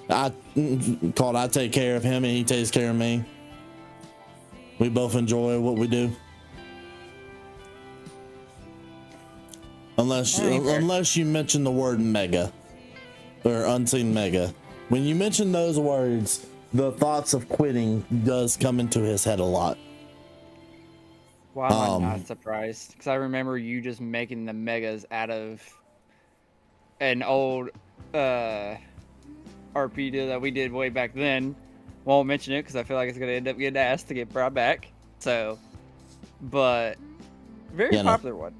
I take care of him and he takes care of me. We both enjoy what we do. Unless you mention the word mega or unseen mega. When you mention those words, the thoughts of quitting does come into his head a lot. Why am I not surprised? Because I remember you just making the megas out of an old RP deal that we did way back then. Won't mention it because I feel like it's going to end up getting asked to get brought back. So, but very popular one.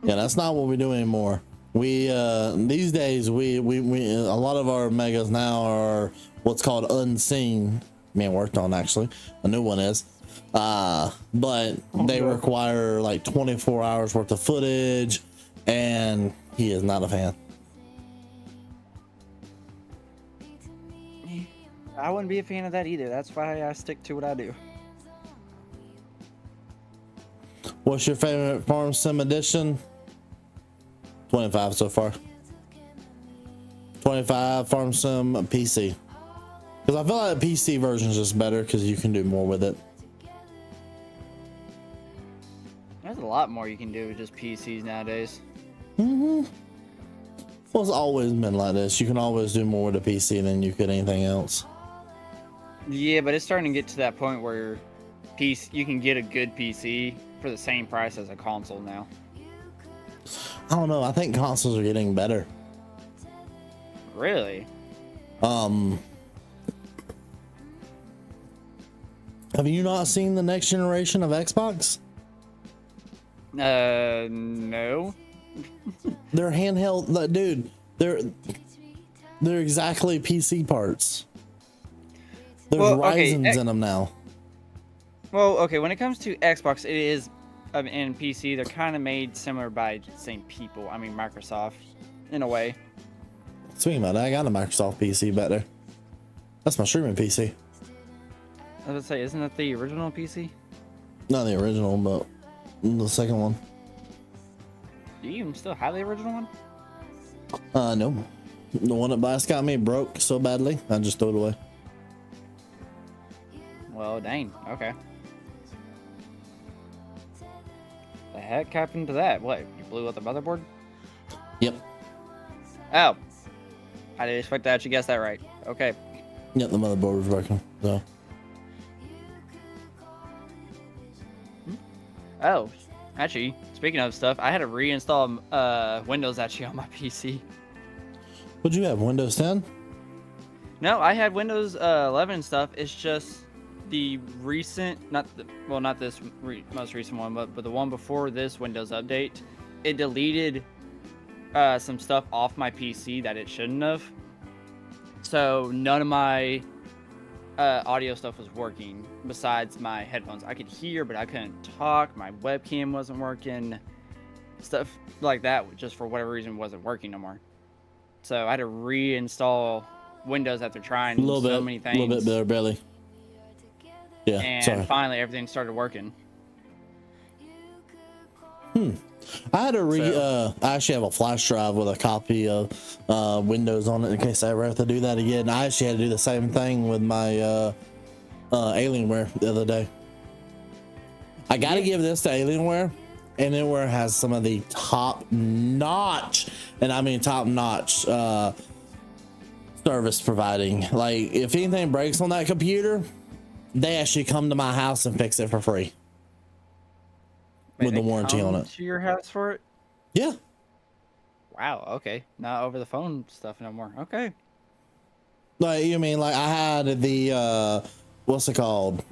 Yeah, that's not what we do anymore. We these days we a lot of our megas now are what's called unseen. Being worked on, actually. A new one is. But they require like 24 hours worth of footage, and he is not a fan. I wouldn't be a fan of that either. That's why I stick to what I do. What's your favorite Farm Sim edition? 25 so far. 25 Farm Sim PC. Because I feel like the PC version is just better because you can do more with it. There's a lot more you can do with just PCs nowadays. Well, it's always been like this. You can always do more with a PC than you could anything else. Yeah, but it's starting to get to that point where you can get a good PC for the same price as a console now. I don't know. I think consoles are getting better. Really? Have you not seen the next generation of Xbox? No. They're handheld, dude. They're exactly PC parts. There's Ryzen's in them now. Well, okay. When it comes to Xbox, it is, and PC, they're kind of made similar by the same people. I mean, Microsoft, in a way. Speaking about that, I got a Microsoft PC back there. That's my streaming PC. I was gonna say, isn't that the original PC? Not the original, but the second one. Do you even still have the original one? No. The one that Bias got me broke so badly, I just threw it away. Well, dang. Okay. The heck happened to that? What? You blew up the motherboard? Yep. Oh. I didn't expect to actually guess that right. Okay. Yep, the motherboard was broken. So. Oh, actually, speaking of stuff, I had to reinstall Windows actually on my PC. What'd you have? Windows 10? No, I had Windows 11 and stuff. It's just the recent, not this most recent one, but the one before this Windows update. It deleted some stuff off my PC that it shouldn't have. So none of my audio stuff was working besides my headphones. I could hear, but I couldn't talk. My webcam wasn't working. Stuff like that, just for whatever reason, wasn't working no more. So I had to reinstall Windows after trying so many things. A little bit better, barely. Yeah, and finally everything started working. I had to I actually have a flash drive with a copy of Windows on it in case I ever have to do that again. I actually had to do the same thing with my Alienware the other day. I got to give this to Alienware. Alienware has some of the top-notch, and I mean top-notch service providing. Like, if anything breaks on that computer, they actually come to my house and fix it for free. With the warranty on it. To your house for it? Yeah. Wow. Okay. Not over the phone stuff no more. Okay. Like, you mean like I had the what's it called?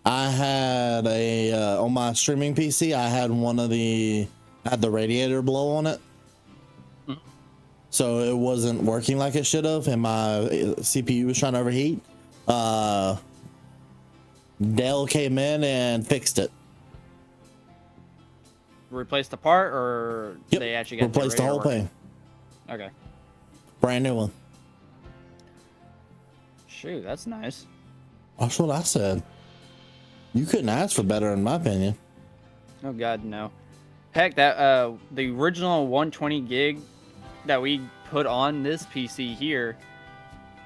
I had a on my streaming PC. I had had the radiator blow on it, so it wasn't working like it should have, and my CPU was trying to overheat. Dell came in and fixed it. Replaced the part, or yep. They actually got replaced the whole thing? Okay. Brand new one. Shoot, that's nice. That's what I said. You couldn't ask for better, in my opinion. Oh God, no. Heck, that the original 120 gig that we put on this PC here,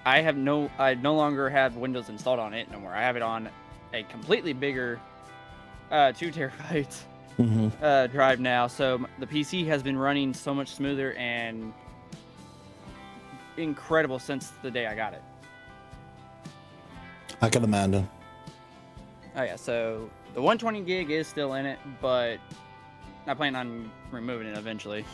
I no longer have Windows installed on it no more. I have it on a completely bigger 2 terabyte drive now. So the PC has been running so much smoother and incredible since the day I got it. I can imagine. Oh yeah, so the 120 gig is still in it, but I plan on removing it eventually.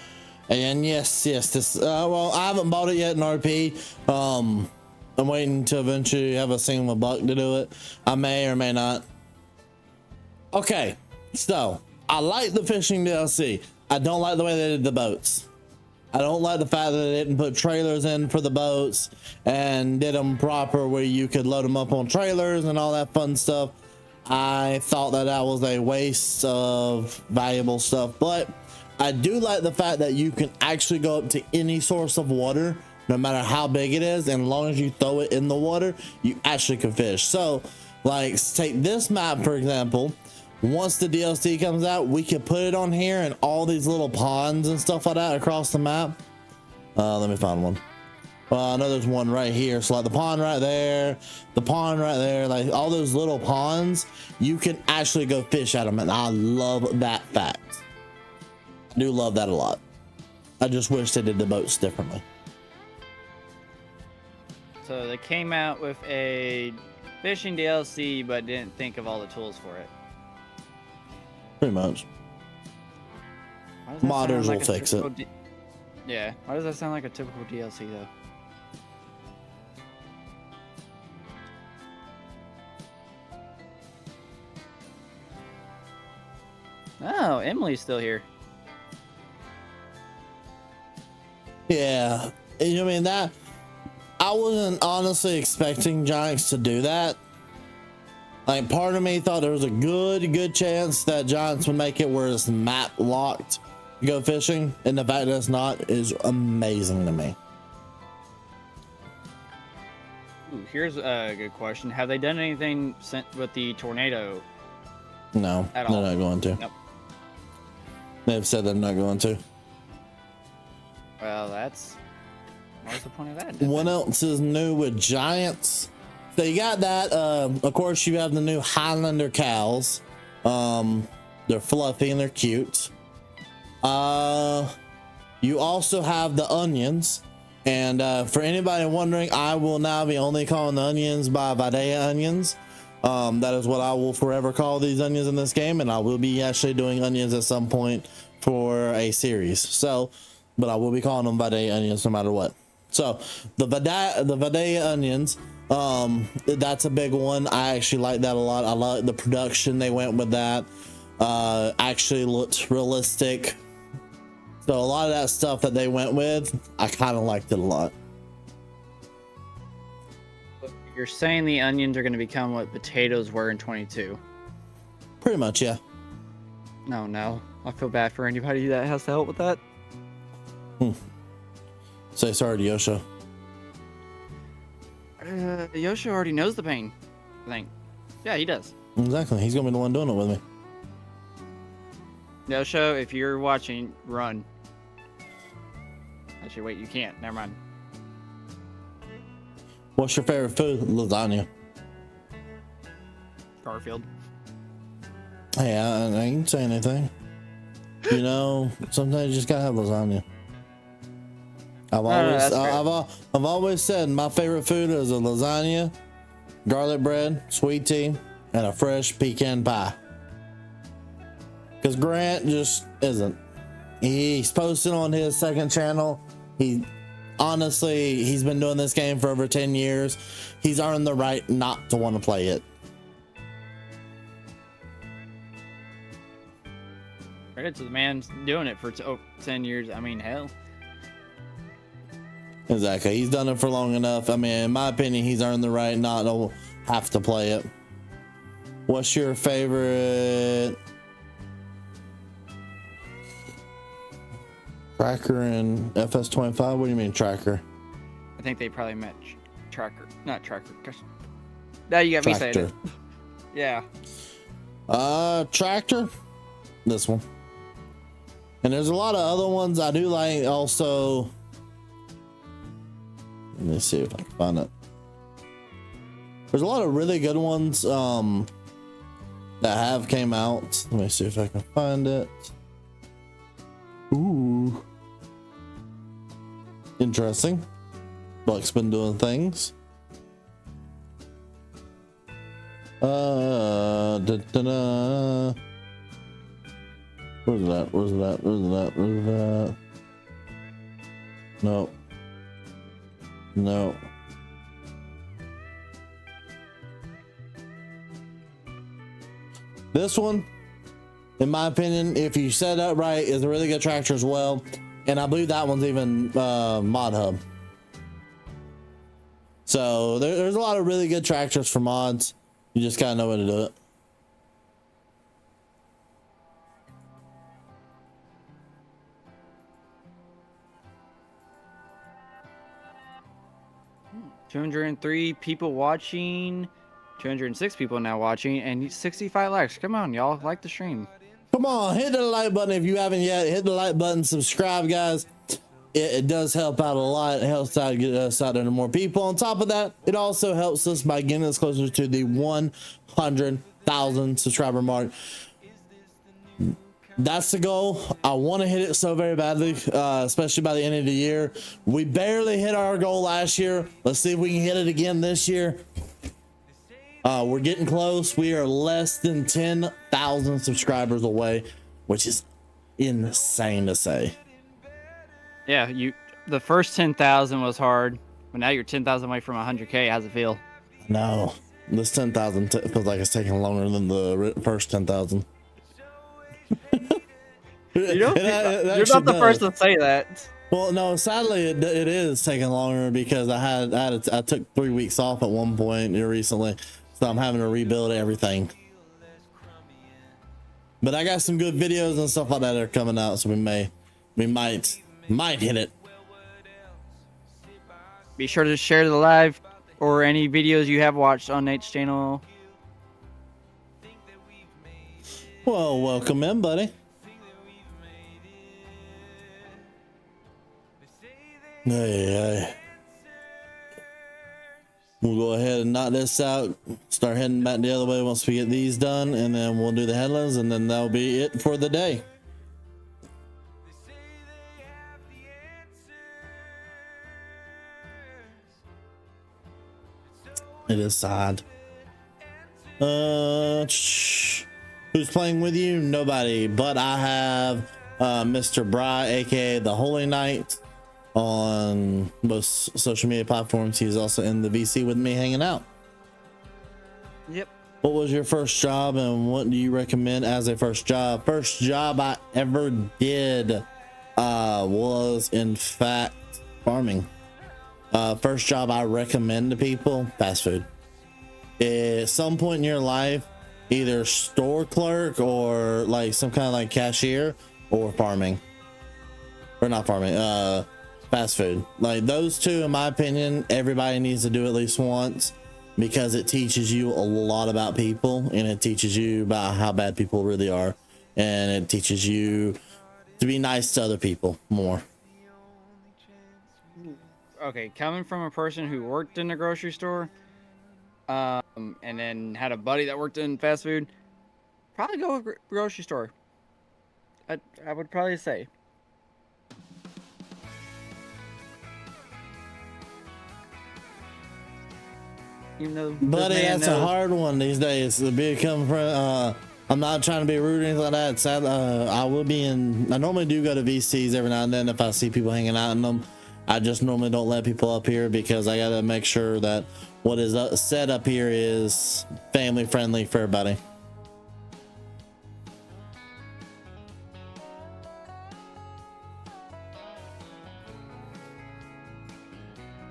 And yes, this well, I haven't bought it yet in RP. I'm waiting to eventually have a single buck to do it. I may or may not. Okay, so I like the fishing DLC. I don't like the way they did the boats. I don't like the fact that they didn't put trailers in for the boats and did them proper where you could load them up on trailers and all that fun stuff. I thought that was a waste of valuable stuff, but I do like the fact that you can actually go up to any source of water, no matter how big it is, and as long as you throw it in the water, you actually can fish. So, like, take this map, for example. Once the DLC comes out, we can put it on here and all these little ponds and stuff like that across the map. Let me find one. Well, I know there's one right here. So like the pond right there, like all those little ponds, you can actually go fish at them. And I love that fact. I do love that a lot. I just wish they did the boats differently. So they came out with a fishing DLC, but didn't think of all the tools for it. Pretty much. Modders will fix it. Yeah. Why does that sound like a typical DLC though? Oh, Emily's still here. Yeah, you know, I mean, that I wasn't honestly expecting Giants to do that. Like, part of me thought there was a good chance that Giants would make it where it's map locked to go fishing, and the fact that it's not is amazing to me. Ooh, here's a good question. Have they done anything with the tornado? No, At they're all? not going to. Nope. They've said they're not going to. Well, what's the point of that? What else is new with giants? So you got that. Of course, you have the new Highlander cows. They're fluffy and they're cute. You also have the onions. And for anybody wondering, I will now be only calling the onions by Videa onions. That is what I will forever call these onions in this game, and I will be actually doing onions at some point for a series. So, but I will be calling them Videa onions no matter what. So the Videa onions, that's a big one. I actually like that a lot. I like the production they went with that. Actually looked realistic. So a lot of that stuff that they went with, I kind of liked it a lot. You're saying the onions are going to become what potatoes were in 22? Pretty much, yeah. No. I feel bad for anybody that has to help with that. Say sorry to Yosho. Yosho already knows the pain, I think. Yeah, he does. Exactly. He's going to be the one doing it with me. Yosho, if you're watching, run. Actually, wait, you can't. Never mind. What's your favorite food? Lasagna. Garfield. Hey, I ain't say anything. You know, sometimes you just gotta have lasagna. I've always said my favorite food is a lasagna, garlic bread, sweet tea, and a fresh pecan pie. Because Grant just isn't. He's posted on his second channel. He's been doing this game for over 10 years. He's earned the right not to want to play it. Credit to the man doing it for 10 years. I mean, hell. Exactly. He's done it for long enough. I mean, in my opinion, he's earned the right not to have to play it. What's your favorite tracker in FS25? What do you mean tracker? I think they probably meant tracker, not tracker. Now you got me saying it. Yeah. Tractor. This one. And there's a lot of other ones I do like also. Let me see if I can find it. There's a lot of really good ones that have came out. Let me see if I can find it. Ooh. Interesting. Buck's been doing things. Where's that? No. This one, in my opinion, if you set it up right, is a really good tractor as well. And I believe that one's even mod hub. So there's a lot of really good tractors for mods. You just gotta know how to do it. $203 people watching, 206 people now watching, and 65 likes. Come on, y'all, like the stream. Come on, hit the like button if you haven't yet. Hit the like button, subscribe, guys. It does help out a lot. It helps out get us out there to more people. On top of that, it also helps us by getting us closer to the 100,000 subscriber mark. That's the goal. I want to hit it so very badly, especially by the end of the year. We barely hit our goal last year. Let's see if we can hit it again this year. We're getting close. We are less than 10,000 subscribers away, which is insane to say. Yeah, the first 10,000 was hard, but now you're 10,000 away from 100K. How's it feel? No, this 10,000 feels like it's taking longer than the first 10,000. You're not the first to say that. Well, no, sadly it is taking longer because I took 3 weeks off at one point here recently, so I'm having to rebuild everything. But I got some good videos and stuff like that are coming out, so we might hit it. Be sure to share the live or any videos you have watched on Nate's channel? Well, welcome in, buddy. Hey. We'll go ahead and knock this out, start heading back the other way once we get these done, and then we'll do the headlands, and then that'll be it for the day. It is sad. Who's playing with you? Nobody, but I have Mr. Bry, aka the Holy Knight, on most social media platforms. He's also in the VC with me hanging out. Yep. What was your first job, and what do you recommend as a first job? First job I ever did was in fact farming. First job I recommend to people, fast food. At some point in your life, either store clerk or like some kind of like cashier, or farming, or not farming, fast food. Like those two, in my opinion, everybody needs to do at least once, because it teaches you a lot about people, and it teaches you about how bad people really are, and it teaches you to be nice to other people more. Okay, coming from a person who worked in a grocery store, and then had a buddy that worked in fast food, probably go with grocery store. I would probably say. Even though, buddy, that's a hard one these days to become friend. I'm not trying to be rude or anything like that. Sad, I normally do go to VCs every now and then if I see people hanging out in them. I just normally don't let people up here because I gotta make sure that what is set up here is family friendly for everybody.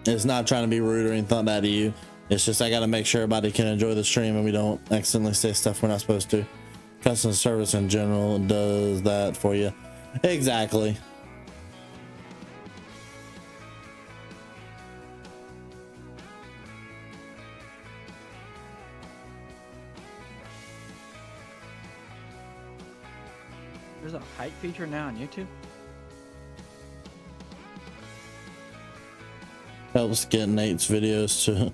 It's not trying to be rude or anything like that to you. It's just I gotta make sure everybody can enjoy the stream and we don't accidentally say stuff we're not supposed to. Customer service in general does that for you. Exactly. There's a height feature now on YouTube. Helps get Nate's videos to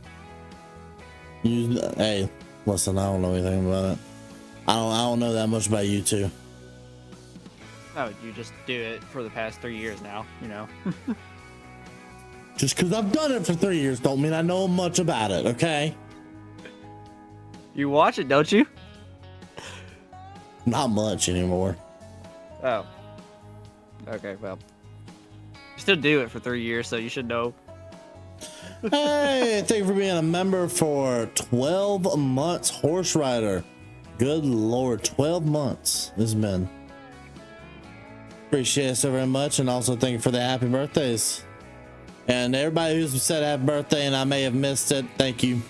use. Hey, listen, I don't know anything about it. I don't know that much about YouTube. Oh, you just do it for the past 3 years now, you know. Just because I've done it for 3 years don't mean I know much about it, okay? You watch it, don't you? Not much anymore. Oh. Okay, well. You still do it for 3 years, so you should know. Hey, thank you for being a member for 12 months, Horse Rider. Good Lord, 12 months it's been. Appreciate it so very much, and also thank you for the happy birthdays. And everybody who's said happy birthday and I may have missed it, thank you.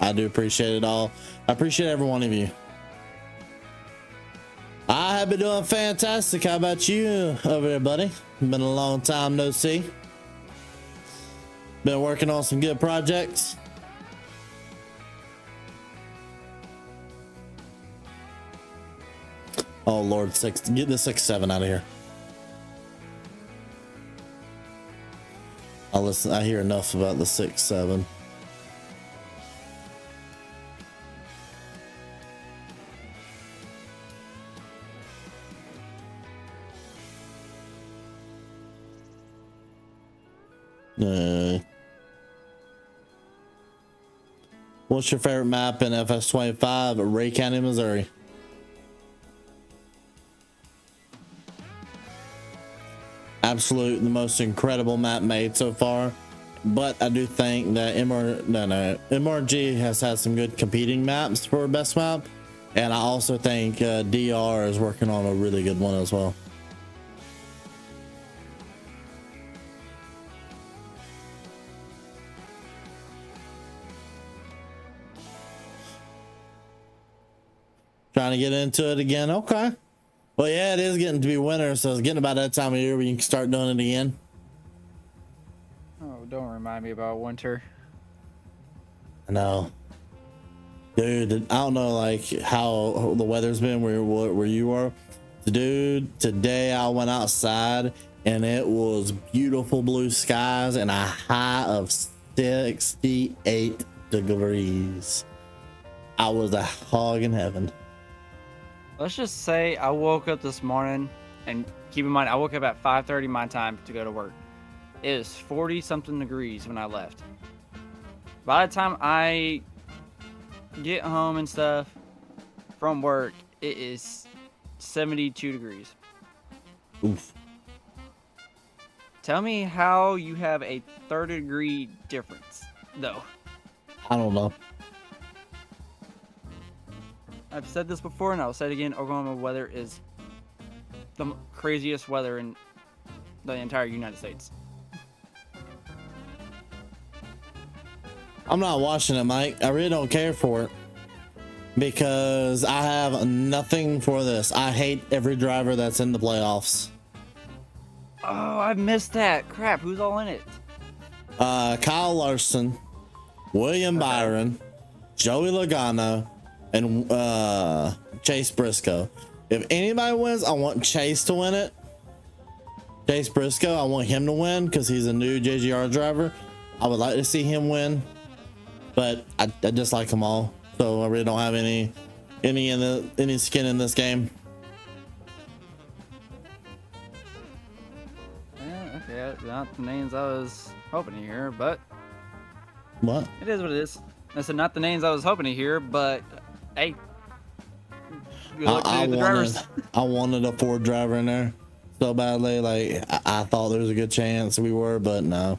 I do appreciate it all. I appreciate every one of you. I have been doing fantastic. How about you over there, buddy? Been a long time no see. Been working on some good projects. Oh Lord, get the 6-7 out of here. I hear enough about the 6-7. What's your favorite map in FS25? Ray County, Missouri. Absolute, the most incredible map made so far. But I do think that MRG has had some good competing maps for best map. And I also think DR is working on a really good one as well. Trying to get into it again. Okay. Well, yeah, it is getting to be winter, so it's getting about that time of year where you can start doing it again. Oh, don't remind me about winter. I know. Dude, I don't know like how the weather's been where you are. Dude, today I went outside and it was beautiful blue skies and a high of 68 degrees. I was a hog in heaven. Let's just say I woke up this morning, and keep in mind, I woke up at 5:30 my time to go to work. It is 40 something degrees when I left. By the time I get home and stuff from work, it is 72 degrees. Oof. Tell me how you have a 30-degree difference, though. I don't know. I've said this before, and I'll say it again. Oklahoma weather is the craziest weather in the entire United States. I'm not watching it, Mike. I really don't care for it because I have nothing for this. I hate every driver that's in the playoffs. Oh, I missed that. Crap, who's all in it? Kyle Larson, William Byron, Joey Logano, and Chase Briscoe. If anybody wins, I want Chase to win it. Chase Briscoe, I want him to win because he's a new JGR driver. I would like to see him win, but I just like them all, so I really don't have any skin in this game. Yeah, okay, not the names I was hoping to hear, but What? it is what it is. I said not the names I was hoping to hear, but hey, good luck to the drivers. I wanted a Ford driver in there so badly. Like I thought there was a good chance we were, but no.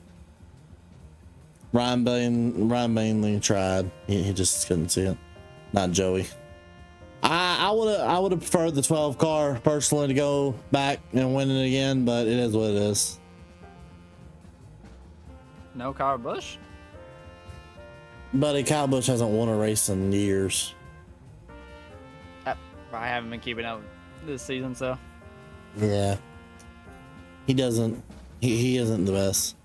Ryan Bainley tried. He just couldn't see it. Not Joey. I would have preferred the 12 car personally to go back and win it again, but it is what it is. No Kyle Busch? Buddy, Kyle Busch hasn't won a race in years. I haven't been keeping up this season, so. Yeah. He doesn't. He isn't the best.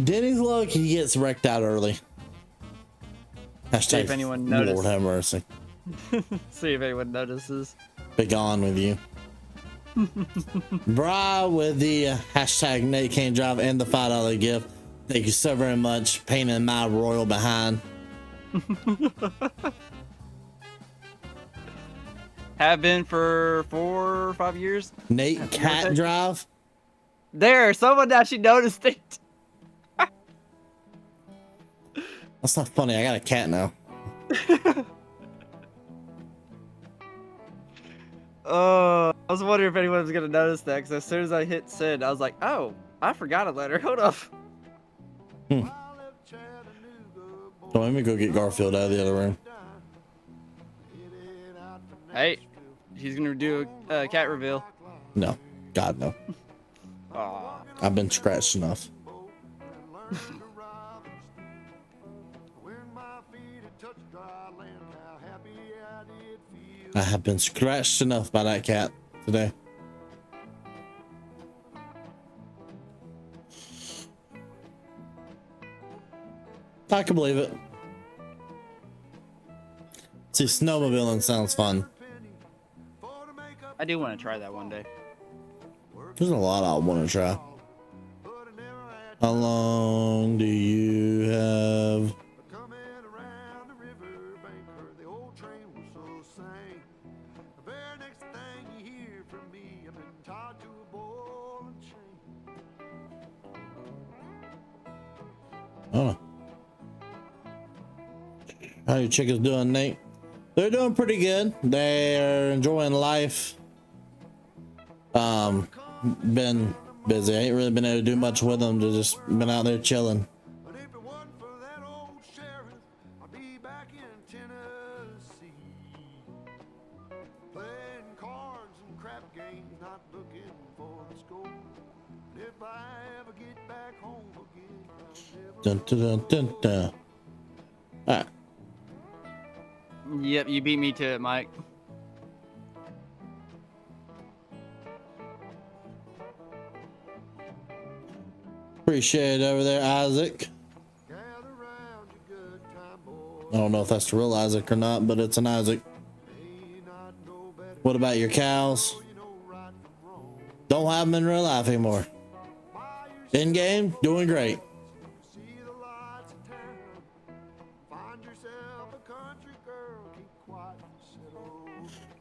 Denny's luck, he gets wrecked out early. Hashtag if anyone Lord noticed. have mercy. See if anyone notices. Be gone with you. Bra with the hashtag Nate Can't Drive and the $5 gift. Thank you so very much. Pain in my royal behind. Have been for 4 or 5 years. Nate Cat Drive. There, someone actually noticed it. That's not funny. I got a cat now. I was wondering if anyone was gonna notice that, because as soon as I hit send, I was like, "Oh, I forgot a letter. Hold up." So let me go get Garfield out of the other room. Hey, he's gonna do a cat reveal. No, God no. Aw. I've been scratched enough. I have been scratched enough by that cat today. I can believe it. See, snowmobiling sounds fun. I do want to try that one day. There's a lot I want to try. How long do you have? I don't know. How your chickens doing, Nate? They're doing pretty good. They're enjoying life. Been busy. I ain't really been able to do much with them. They just been out there chilling. Dun, dun, dun, dun, dun. All right. Yep, you beat me to it, Mike. Appreciate it over there, Isaac. I don't know if that's the real Isaac or not, but it's an Isaac. What about your cows? Don't have them in real life anymore. In game, doing great.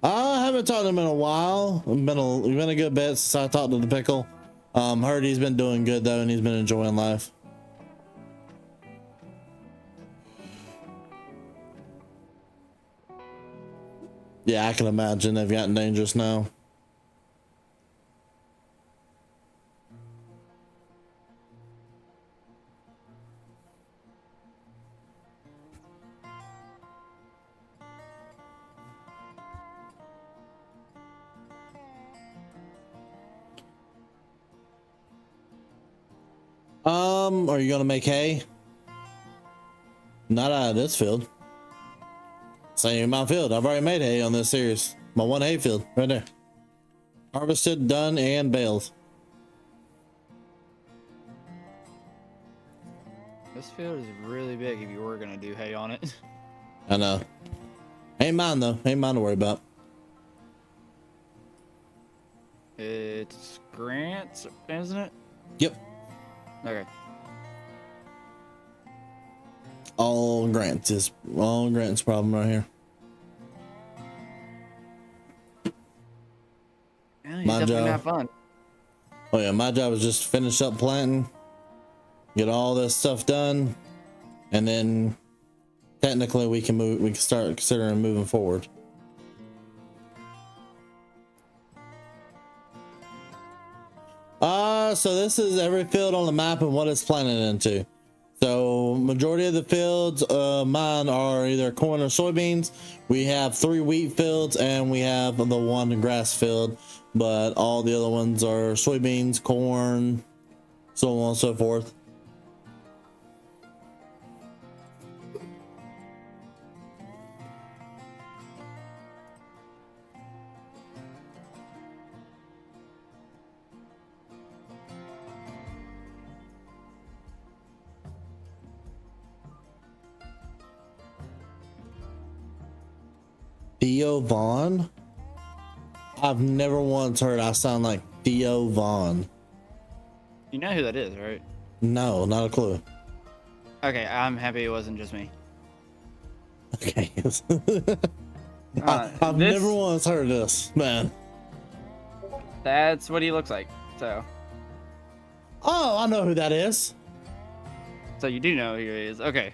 I haven't talked to him in a while. It's been a good bit since I talked to the pickle. Heard he's been doing good though, and he's been enjoying life. Yeah, I can imagine they've gotten dangerous now. Are you gonna make hay? Not out of this field. Same amount of field. I've already made hay on this series. My one hay field right there. Harvested, done, and baled. This field is really big if you were gonna do hay on it. I know. Ain't mine though. Ain't mine to worry about. It's Grant's, isn't it? Yep. Okay. All Grant's problem right here. Yeah, My job. Have fun. Oh yeah, my job is just finish up planting, get all this stuff done, and then technically we can move. We can start considering moving forward. So this is every field on the map and what it's planted into. So majority of the fields, mine are either corn or soybeans. We have 3 wheat fields and we have the 1 grass field, but all the other ones are soybeans, corn, so on and so forth. Theo Vaughn? I've never once heard I sound like Theo Vaughn. You know who that is, right? No, not a clue. Okay, I'm happy it wasn't just me. Okay. I've never once heard this, man. That's what he looks like, so. Oh, I know who that is. So you do know who he is, okay.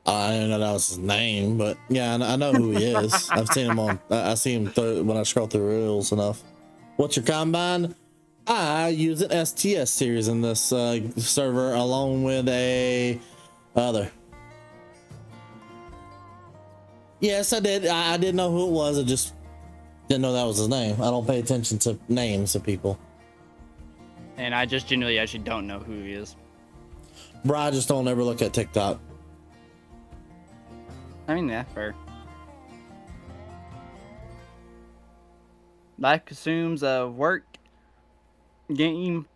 I didn't know that was his name, but yeah, I know who he is. I've seen him on. I see him when I scroll through reels enough. What's your combine? I use an STS series in this server, along with a other. Yes, I did. I didn't know who it was. I just didn't know that was his name. I don't pay attention to names of people. And I just genuinely actually don't know who he is. Bro, I just don't ever look at TikTok. I mean, yeah, fair. Life consumes work, game,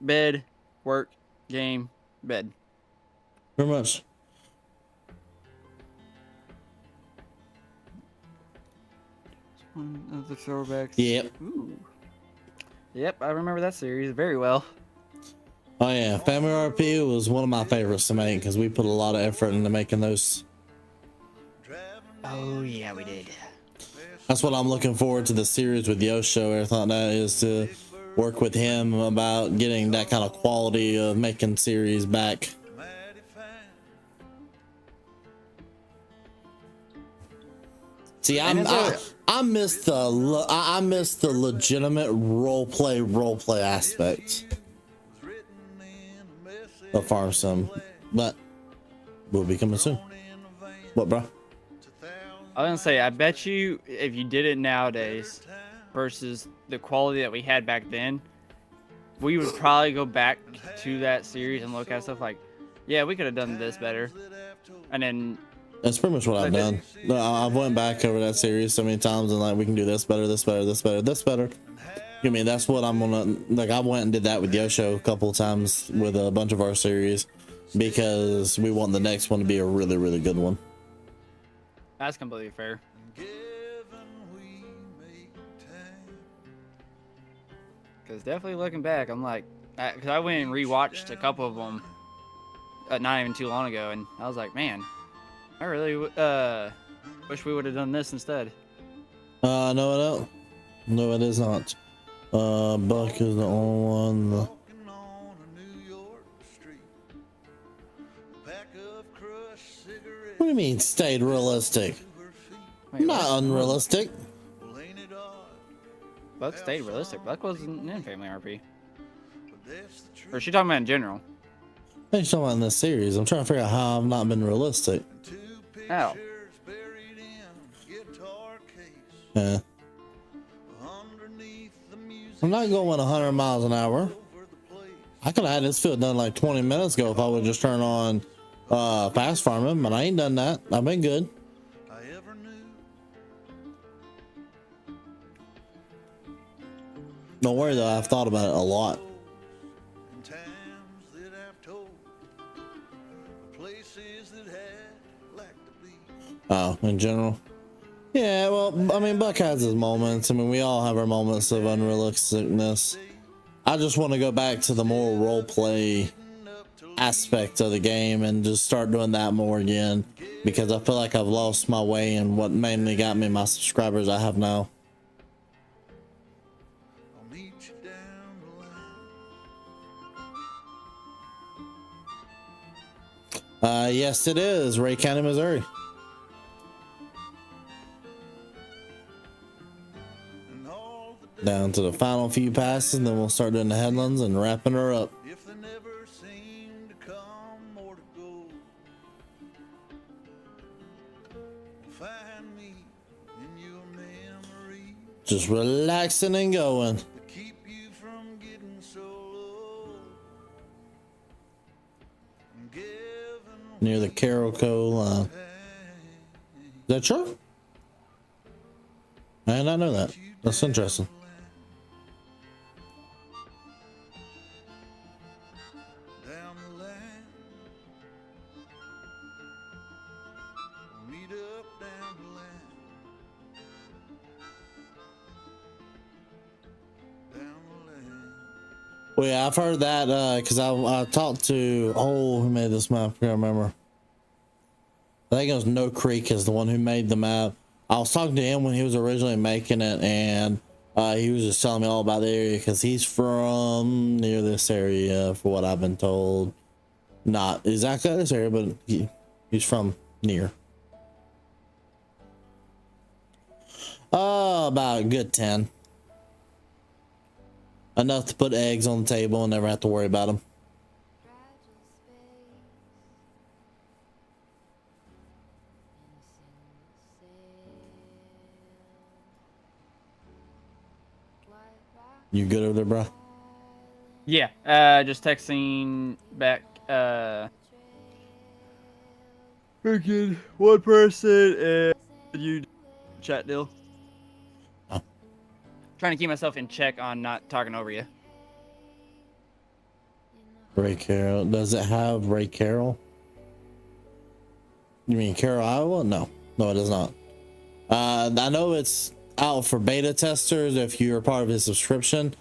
bed, work, game, bed. Very much. One of the throwbacks. Yep. Ooh. Yep, I remember that series very well. Oh yeah, Family RP was one of my favorites to make because we put a lot of effort into making those. Oh yeah, we did. That's what I'm looking forward to the series with Yosho. I thought that is to work with him about getting that kind of quality of making series back. See, I miss the legitimate roleplay aspect of Farm Sim, but we'll be coming soon. What, bro? I was gonna say, I bet you if you did it nowadays versus the quality that we had back then, we would probably go back to that series and look at stuff like, yeah, we could have done this better. And then that's pretty much what I've done. I've went back over that series so many times and like, we can do this better, this better, this better, this better. I mean, that's what I'm gonna, like, I went and did that with Yosho a couple of times with a bunch of our series because we want the next one to be a really, really good one. That's completely fair. Because definitely looking back, I'm like, because I went and rewatched a couple of them not even too long ago, and I was like, man, I really wish we would have done this instead. No, it don't. No, it is not. Buck is the only one. What do you mean stayed realistic? Wait, Not what? unrealistic. Buck stayed realistic. Buck wasn't in Family RP. Or is she talking about in general? I think she's talking about in this series. I'm trying to figure out how I've not been realistic. How? Yeah. I'm not going 100 miles an hour. I could have had this field done like 20 minutes ago if I would just turn on fast farming, but I ain't done that. I've been good. Don't worry though, I've thought about it a lot. Oh, in general. Yeah, well, I mean, Buck has his moments. I mean, we all have our moments of unrealisticness. I just want to go back to the more role play aspect of the game and just start doing that more again, because I feel like I've lost my way and what mainly got me my subscribers I have now. Yes, it is Ray County, Missouri. Down to the final few passes, and then we'll start doing the headlands and wrapping her up. Just relaxing and going. Near the Carolco line. Is that true? I did not know that. That's interesting. Well, yeah, I've heard that because I talked to, who made this map? I can't remember. I think it was No Creek is the one who made the map. I was talking to him when he was originally making it, and he was just telling me all about the area because he's from near this area, for what I've been told. Not exactly this area, but he's from near. About a good 10. Enough to put eggs on the table and never have to worry about them. You good over there, bro? Yeah, just texting back. Freaking one person and you chat deal. Oh. Trying to keep myself in check on not talking over you. Ray Carroll. Does it have Ray Carroll? You mean Carroll, Iowa? No, it does not. I know it's out for beta testers if you're part of his subscription.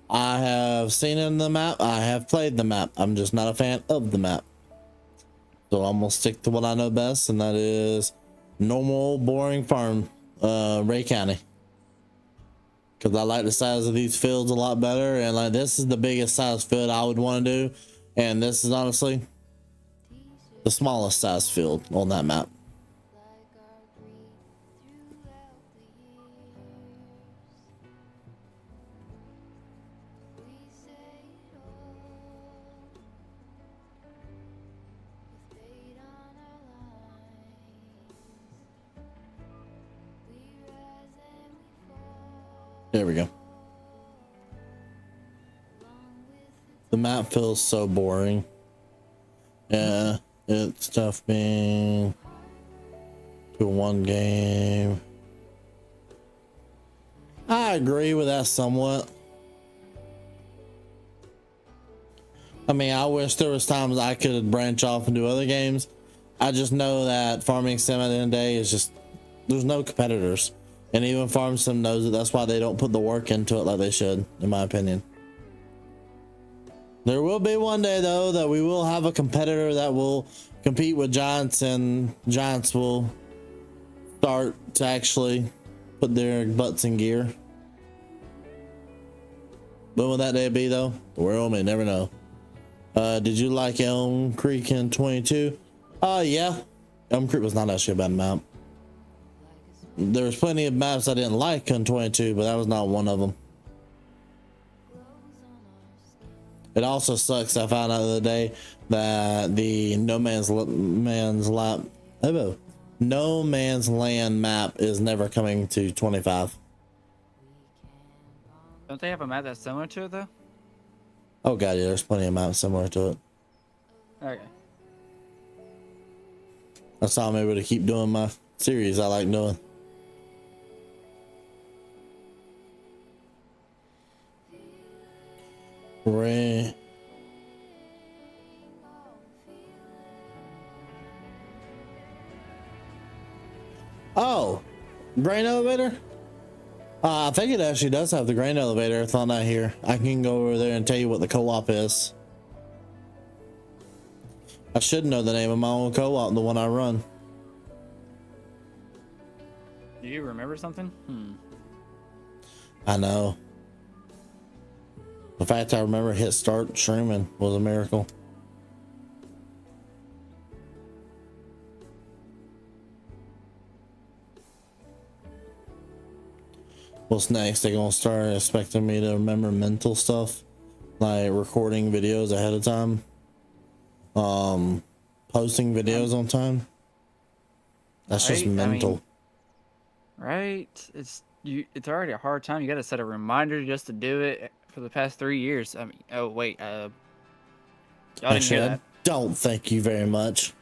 I have seen it in the map. I have played the map. I'm just not a fan of the map. So I'm gonna stick to what I know best, and that is normal, boring farm, Ray County. Because I like the size of these fields a lot better, and like this is the biggest size field I would want to do, and this is honestly the smallest size field on that map. There we go. The map feels so boring. Yeah, it's tough being to one game. I agree with that somewhat. I mean, I wish there was times I could branch off and do other games. I just know that Farming Sim at the end of the day is just, there's no competitors. And even Farm Sim knows it. That's why they don't put the work into it like they should, in my opinion. There will be one day, though, that we will have a competitor that will compete with Giants, and Giants will start to actually put their butts in gear. When will that day be, though? The world may never know. Did you like Elm Creek in 22? Yeah. Elm Creek was not actually a bad map. There was plenty of maps I didn't like in 22, but that was not one of them. It also sucks. I found out the other day that the No Man's Land map is never coming to 25. Don't they have a map that's similar to it though? Oh god, yeah, there's plenty of maps similar to it. Okay. That's how I'm able to keep doing my series I like doing. Ray. Oh, grain elevator? I think it actually does have the grain elevator. It's on that here. I can go over there and tell you what the co-op is. I should know the name of my own co-op, the one I run. Do you remember something? I know. The fact I remember hit start streaming was a miracle. What's next? They're gonna start expecting me to remember mental stuff, like recording videos ahead of time, posting videos on time. That's just mental. Right? It's already a hard time. You got to set a reminder just to do it for the past 3 years. I mean, oh wait, y'all didn't hear that. Don't thank you very much.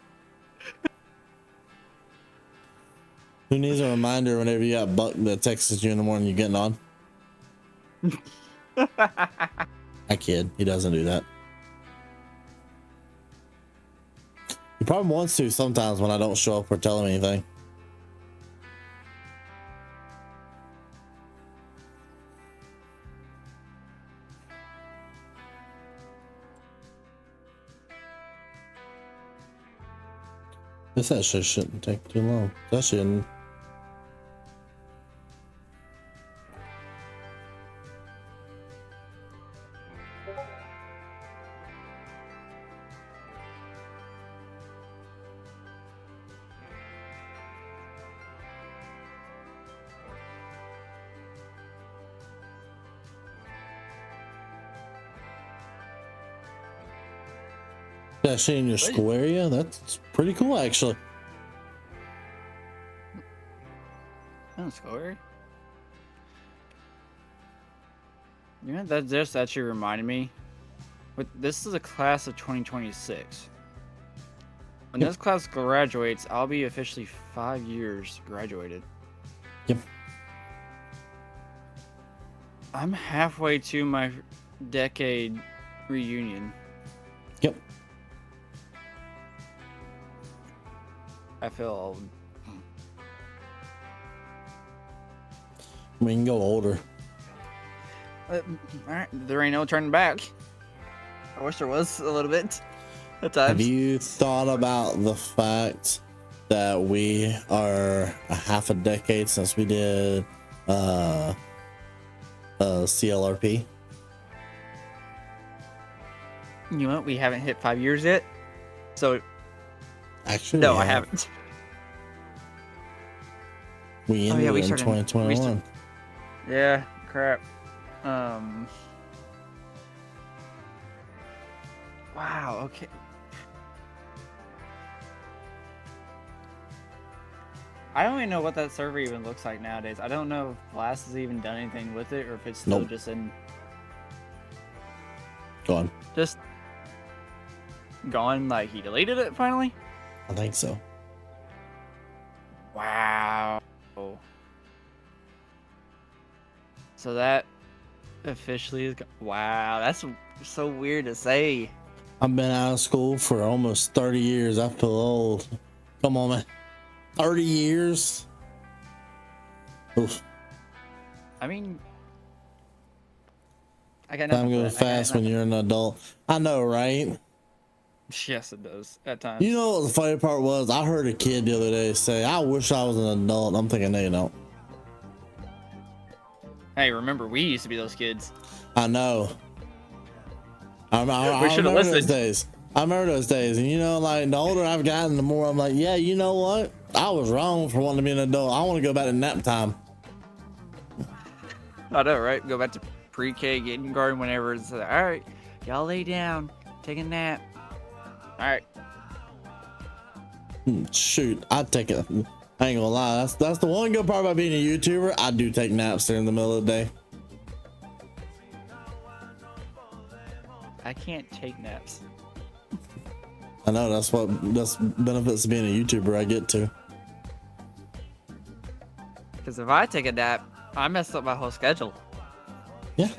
Who needs a reminder whenever you got Buck that texts you in the morning you're getting on? I kid. He doesn't do that. He probably wants to sometimes when I don't show up or tell him anything. This actually shouldn't take too long. That shouldn't. Actually in your school area? That's pretty cool, actually. Oh, school area? You know, that just actually reminded me. This is a class of 2026. When this class graduates, I'll be officially 5 years graduated. Yep. I'm halfway to my decade reunion. Yep. I feel old. We can go older. Alright, there ain't no turning back. I wish there was a little bit at times. Have you thought about the fact that we are a half a decade since we did CLRP? You know what? We haven't hit 5 years yet. So actually, no, I haven't. We ended in 2021. Yeah, crap. Wow, okay. I don't even know what that server even looks like nowadays. I don't know if Blast has even done anything with it or if it's still just in... Gone. Just gone, like he deleted it finally? I think so. Wow. So that officially is... Wow, that's so weird to say. I've been out of school for almost 30 years. I feel old. Come on, man. 30 years? Oof. I mean, I got Time nothing. goes fast when you're an adult. I know, right? Yes, it does at times. You know what the funny part was? I heard a kid the other day say, I wish I was an adult. I'm thinking, no, you don't. Hey, remember, we used to be those kids. I know. I We should have remember those listened. days. I remember those days. And you know, like the older I've gotten, the more I'm like, yeah, you know what? I was wrong for wanting to be an adult. I want to go back to nap time. I know, right? Go back to pre-K, kindergarten, whenever it's like, all right, y'all lay down, take a nap. All right. Shoot, I'd take it. I ain't gonna lie. That's the one good part about being a YouTuber. I do take naps during the middle of the day. I can't take naps. I know that's benefits of being a YouTuber. I get to. Because if I take a nap, I mess up my whole schedule. Yeah.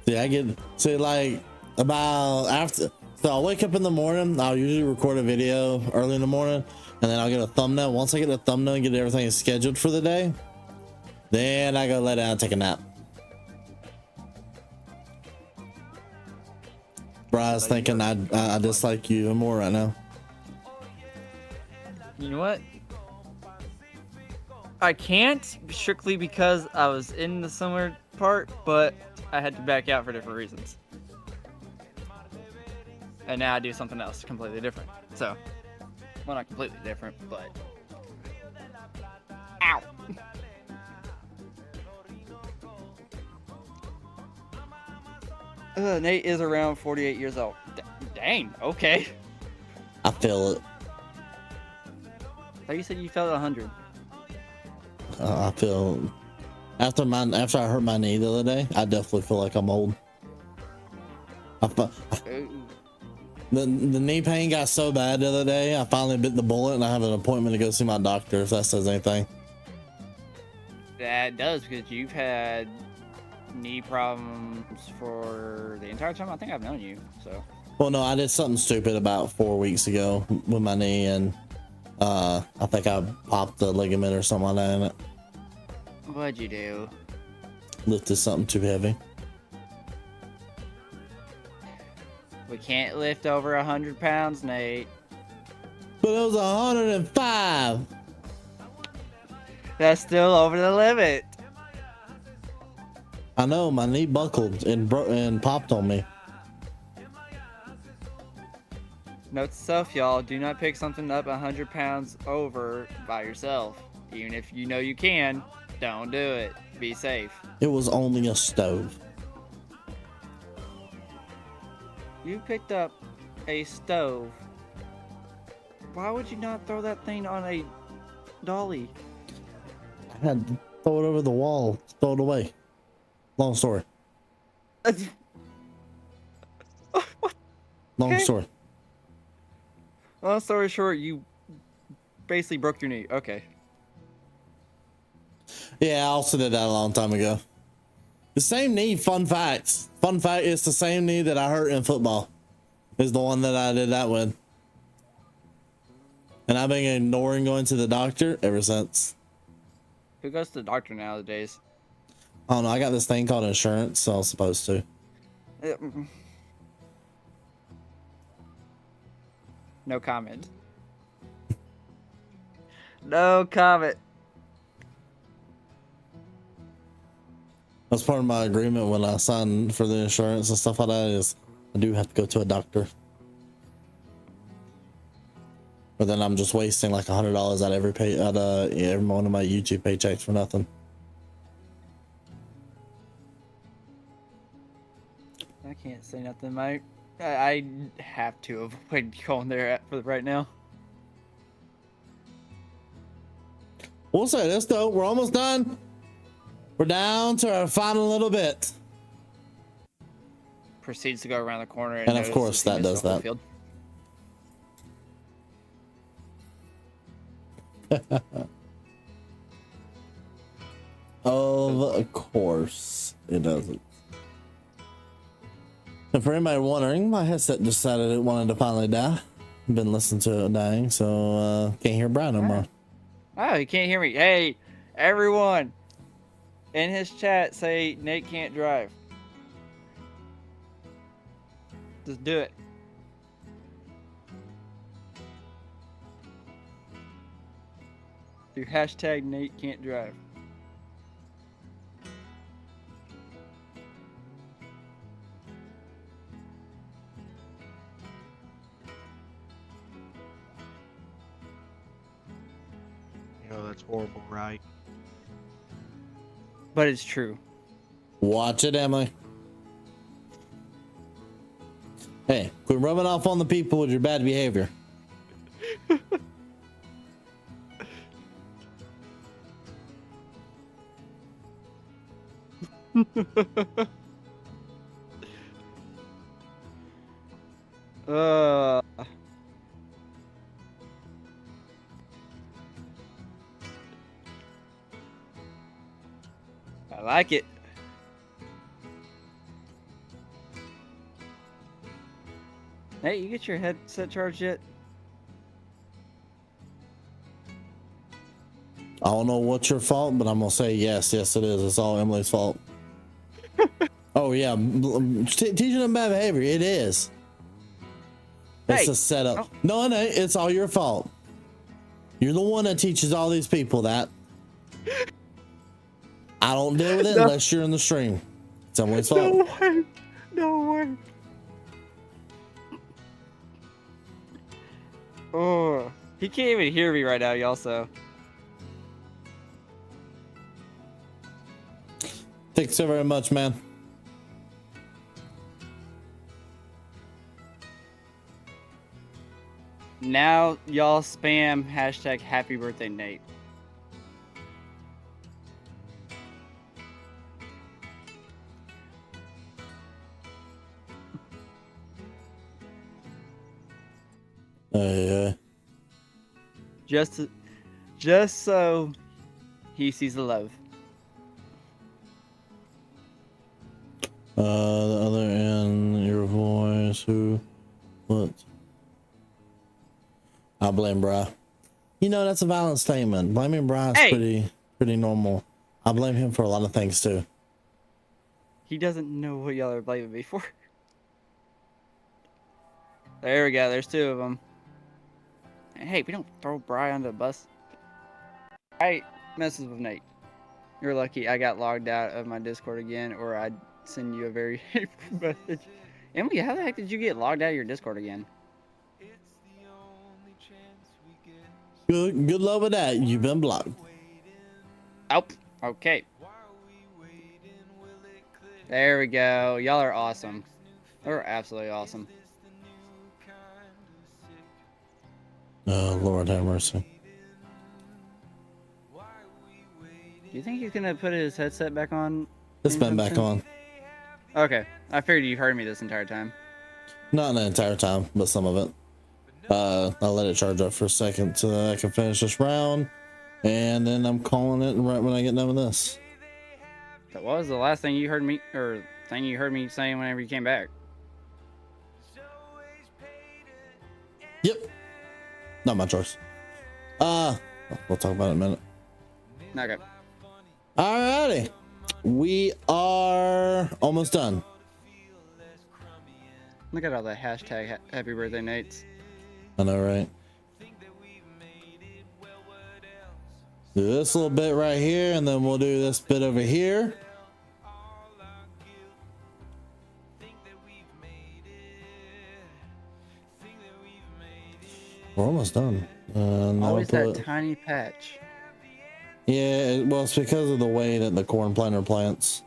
See, I get like about after. So I'll wake up in the morning. I'll usually record a video early in the morning, and then I'll get a thumbnail. Once I get a thumbnail and get everything scheduled for the day, then I go lay down and take a nap. Bro, I was thinking I dislike you more right now. You know what? I can't strictly because I was in the summer part, but I had to back out for different reasons. And now I do something else completely different. So, well, not completely different, but... Ow! Nate is around 48 years old. Dang, okay. I feel it. I thought you said you felt 100. I feel after I hurt my knee the other day, I definitely feel like I'm old. The knee pain got so bad the other day, I finally bit the bullet and I have an appointment to go see my doctor, if that says anything. That does, because you've had knee problems for the entire time I think I've known you, so. Well, no, I did something stupid about 4 weeks ago with my knee, and I think I popped the ligament or something like that in it. What'd you do? Lifted something too heavy. We can't lift over 100 pounds, Nate. But it was 105. That's still over the limit. I know, my knee buckled and popped on me. Note to self, y'all, do not pick something up 100 pounds over by yourself. Even if you know you can, don't do it. Be safe. It was only a stove. You picked up a stove. Why would you not throw that thing on a dolly? I had to throw it over the wall, throw it away. Long story. Long story. Long story short, you basically broke your knee. Okay. Yeah, I also did that a long time ago. The same knee, fun fact. Fun fact, it's the same knee that I hurt in football. Is the one that I did that with. And I've been ignoring going to the doctor ever since. Who goes to the doctor nowadays? I don't know, I got this thing called insurance, so I was supposed to. No comment. No comment. That's part of my agreement when I signed for the insurance and stuff like that is I do have to go to a doctor. But then I'm just wasting like $100 out every one of my YouTube paychecks for nothing. I can't say nothing, mate. I have to avoid going there for right now. We'll say this though, we're almost done. We're down to our final little bit. Proceeds to go around the corner And of course that does that. Field. Of course it doesn't. And for anybody wondering, my headset decided it wanted to finally die. Been listening to it dying, so can't hear Brian no more. Oh, you can't hear me. Hey, everyone in his chat say Nate can't drive. Just do it. Do hashtag Nate can't drive. You know, that's horrible, right? But it's true. Watch it, Emily. Hey, quit rubbing off on the people with your bad behavior. I like it. Nate, you get your headset charged yet? I don't know what's your fault, but I'm gonna say yes. Yes, it is. It's all Emily's fault. Oh yeah, teaching them bad behavior. It is. It's Hey. a setup. Oh. No, it ain't. It's all your fault. You're the one that teaches all these people that. I don't deal with it unless you're in the stream. It's Emily's fault. No way. No way. Oh, he can't even hear me right now, y'all. So Thanks so very much, man. now y'all spam hashtag Happy Birthday Nate. Just so he sees the love. The other end, your voice, what? I blame Bri. You know, that's a violent statement. Blaming Bri is Hey. pretty normal. I blame him for a lot of things too. He doesn't know what y'all are blaming me for. There we go. There's two of them. Hey, we don't throw Bri under the bus. I messes with Nate. You're lucky I got logged out of my Discord again, or I'd send you a very hateful message. Emily, how the heck did you get logged out of your Discord again? Good luck with that. You've been blocked. Oh, okay. There we go. Y'all are awesome. They're absolutely awesome. Oh, Lord have mercy. Do you think he's gonna put his headset back on? It's been back on. Okay, I figured you heard me this entire time. Not the entire time, but some of it. I'll let it charge up for a second so that I can finish this round, and then I'm calling it right when I get done with this. That was the last thing you heard me, or thing you heard me saying whenever you came back. Yep. Not my choice. We'll talk about it in a minute. Okay. Alrighty. We are almost done. Look at all the hashtag Happy Birthday Nates. I know, right? Do this little bit right here, and then we'll do this bit over here. We're almost done. Always that tiny patch. Yeah, well, it's because of the way that the corn planter plants.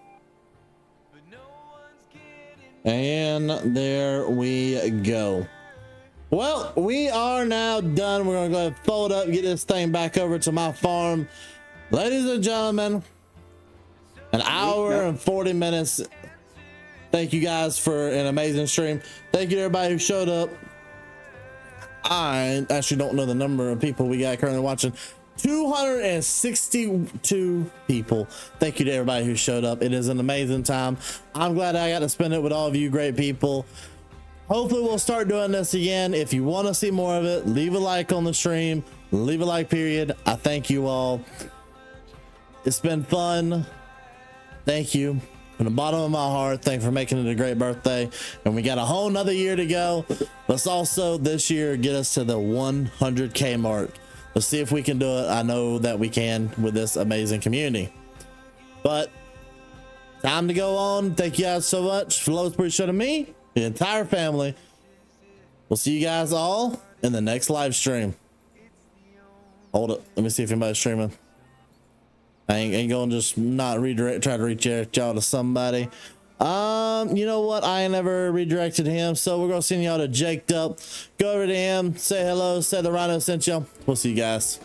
And there we go. Well, we are now done. We're gonna go ahead and fold up, get this thing back over to my farm. Ladies and gentlemen, an hour and 40 minutes. Thank you guys for an amazing stream. Thank you to everybody who showed up. I actually don't know the number of people we got currently watching. 262 people. Thank you to everybody who showed up. It is an amazing time. I'm glad I got to spend it with all of you great people. Hopefully we'll start doing this again. If you want to see more of it, leave a like on the stream, leave a like, period. I thank you all. It's been fun. Thank you from the bottom of my heart. Thank you for making it a great birthday. And we got a whole nother year to go. Let's also this year get us to the 100K mark. Let's see if we can do it. I know that we can with this amazing community. But time to go on. Thank you guys so much for Lowe's Pre-Show to me, the entire family. We'll see you guys all in the next live stream. Hold it. Let me see if anybody's streaming. I ain't gonna just not redirect, try to redirect y'all to somebody. You know what? I ain't never redirected him, so we're gonna send y'all to Jaked Up. Go over to him, say hello, say the Rhino sent y'all. We'll see you guys.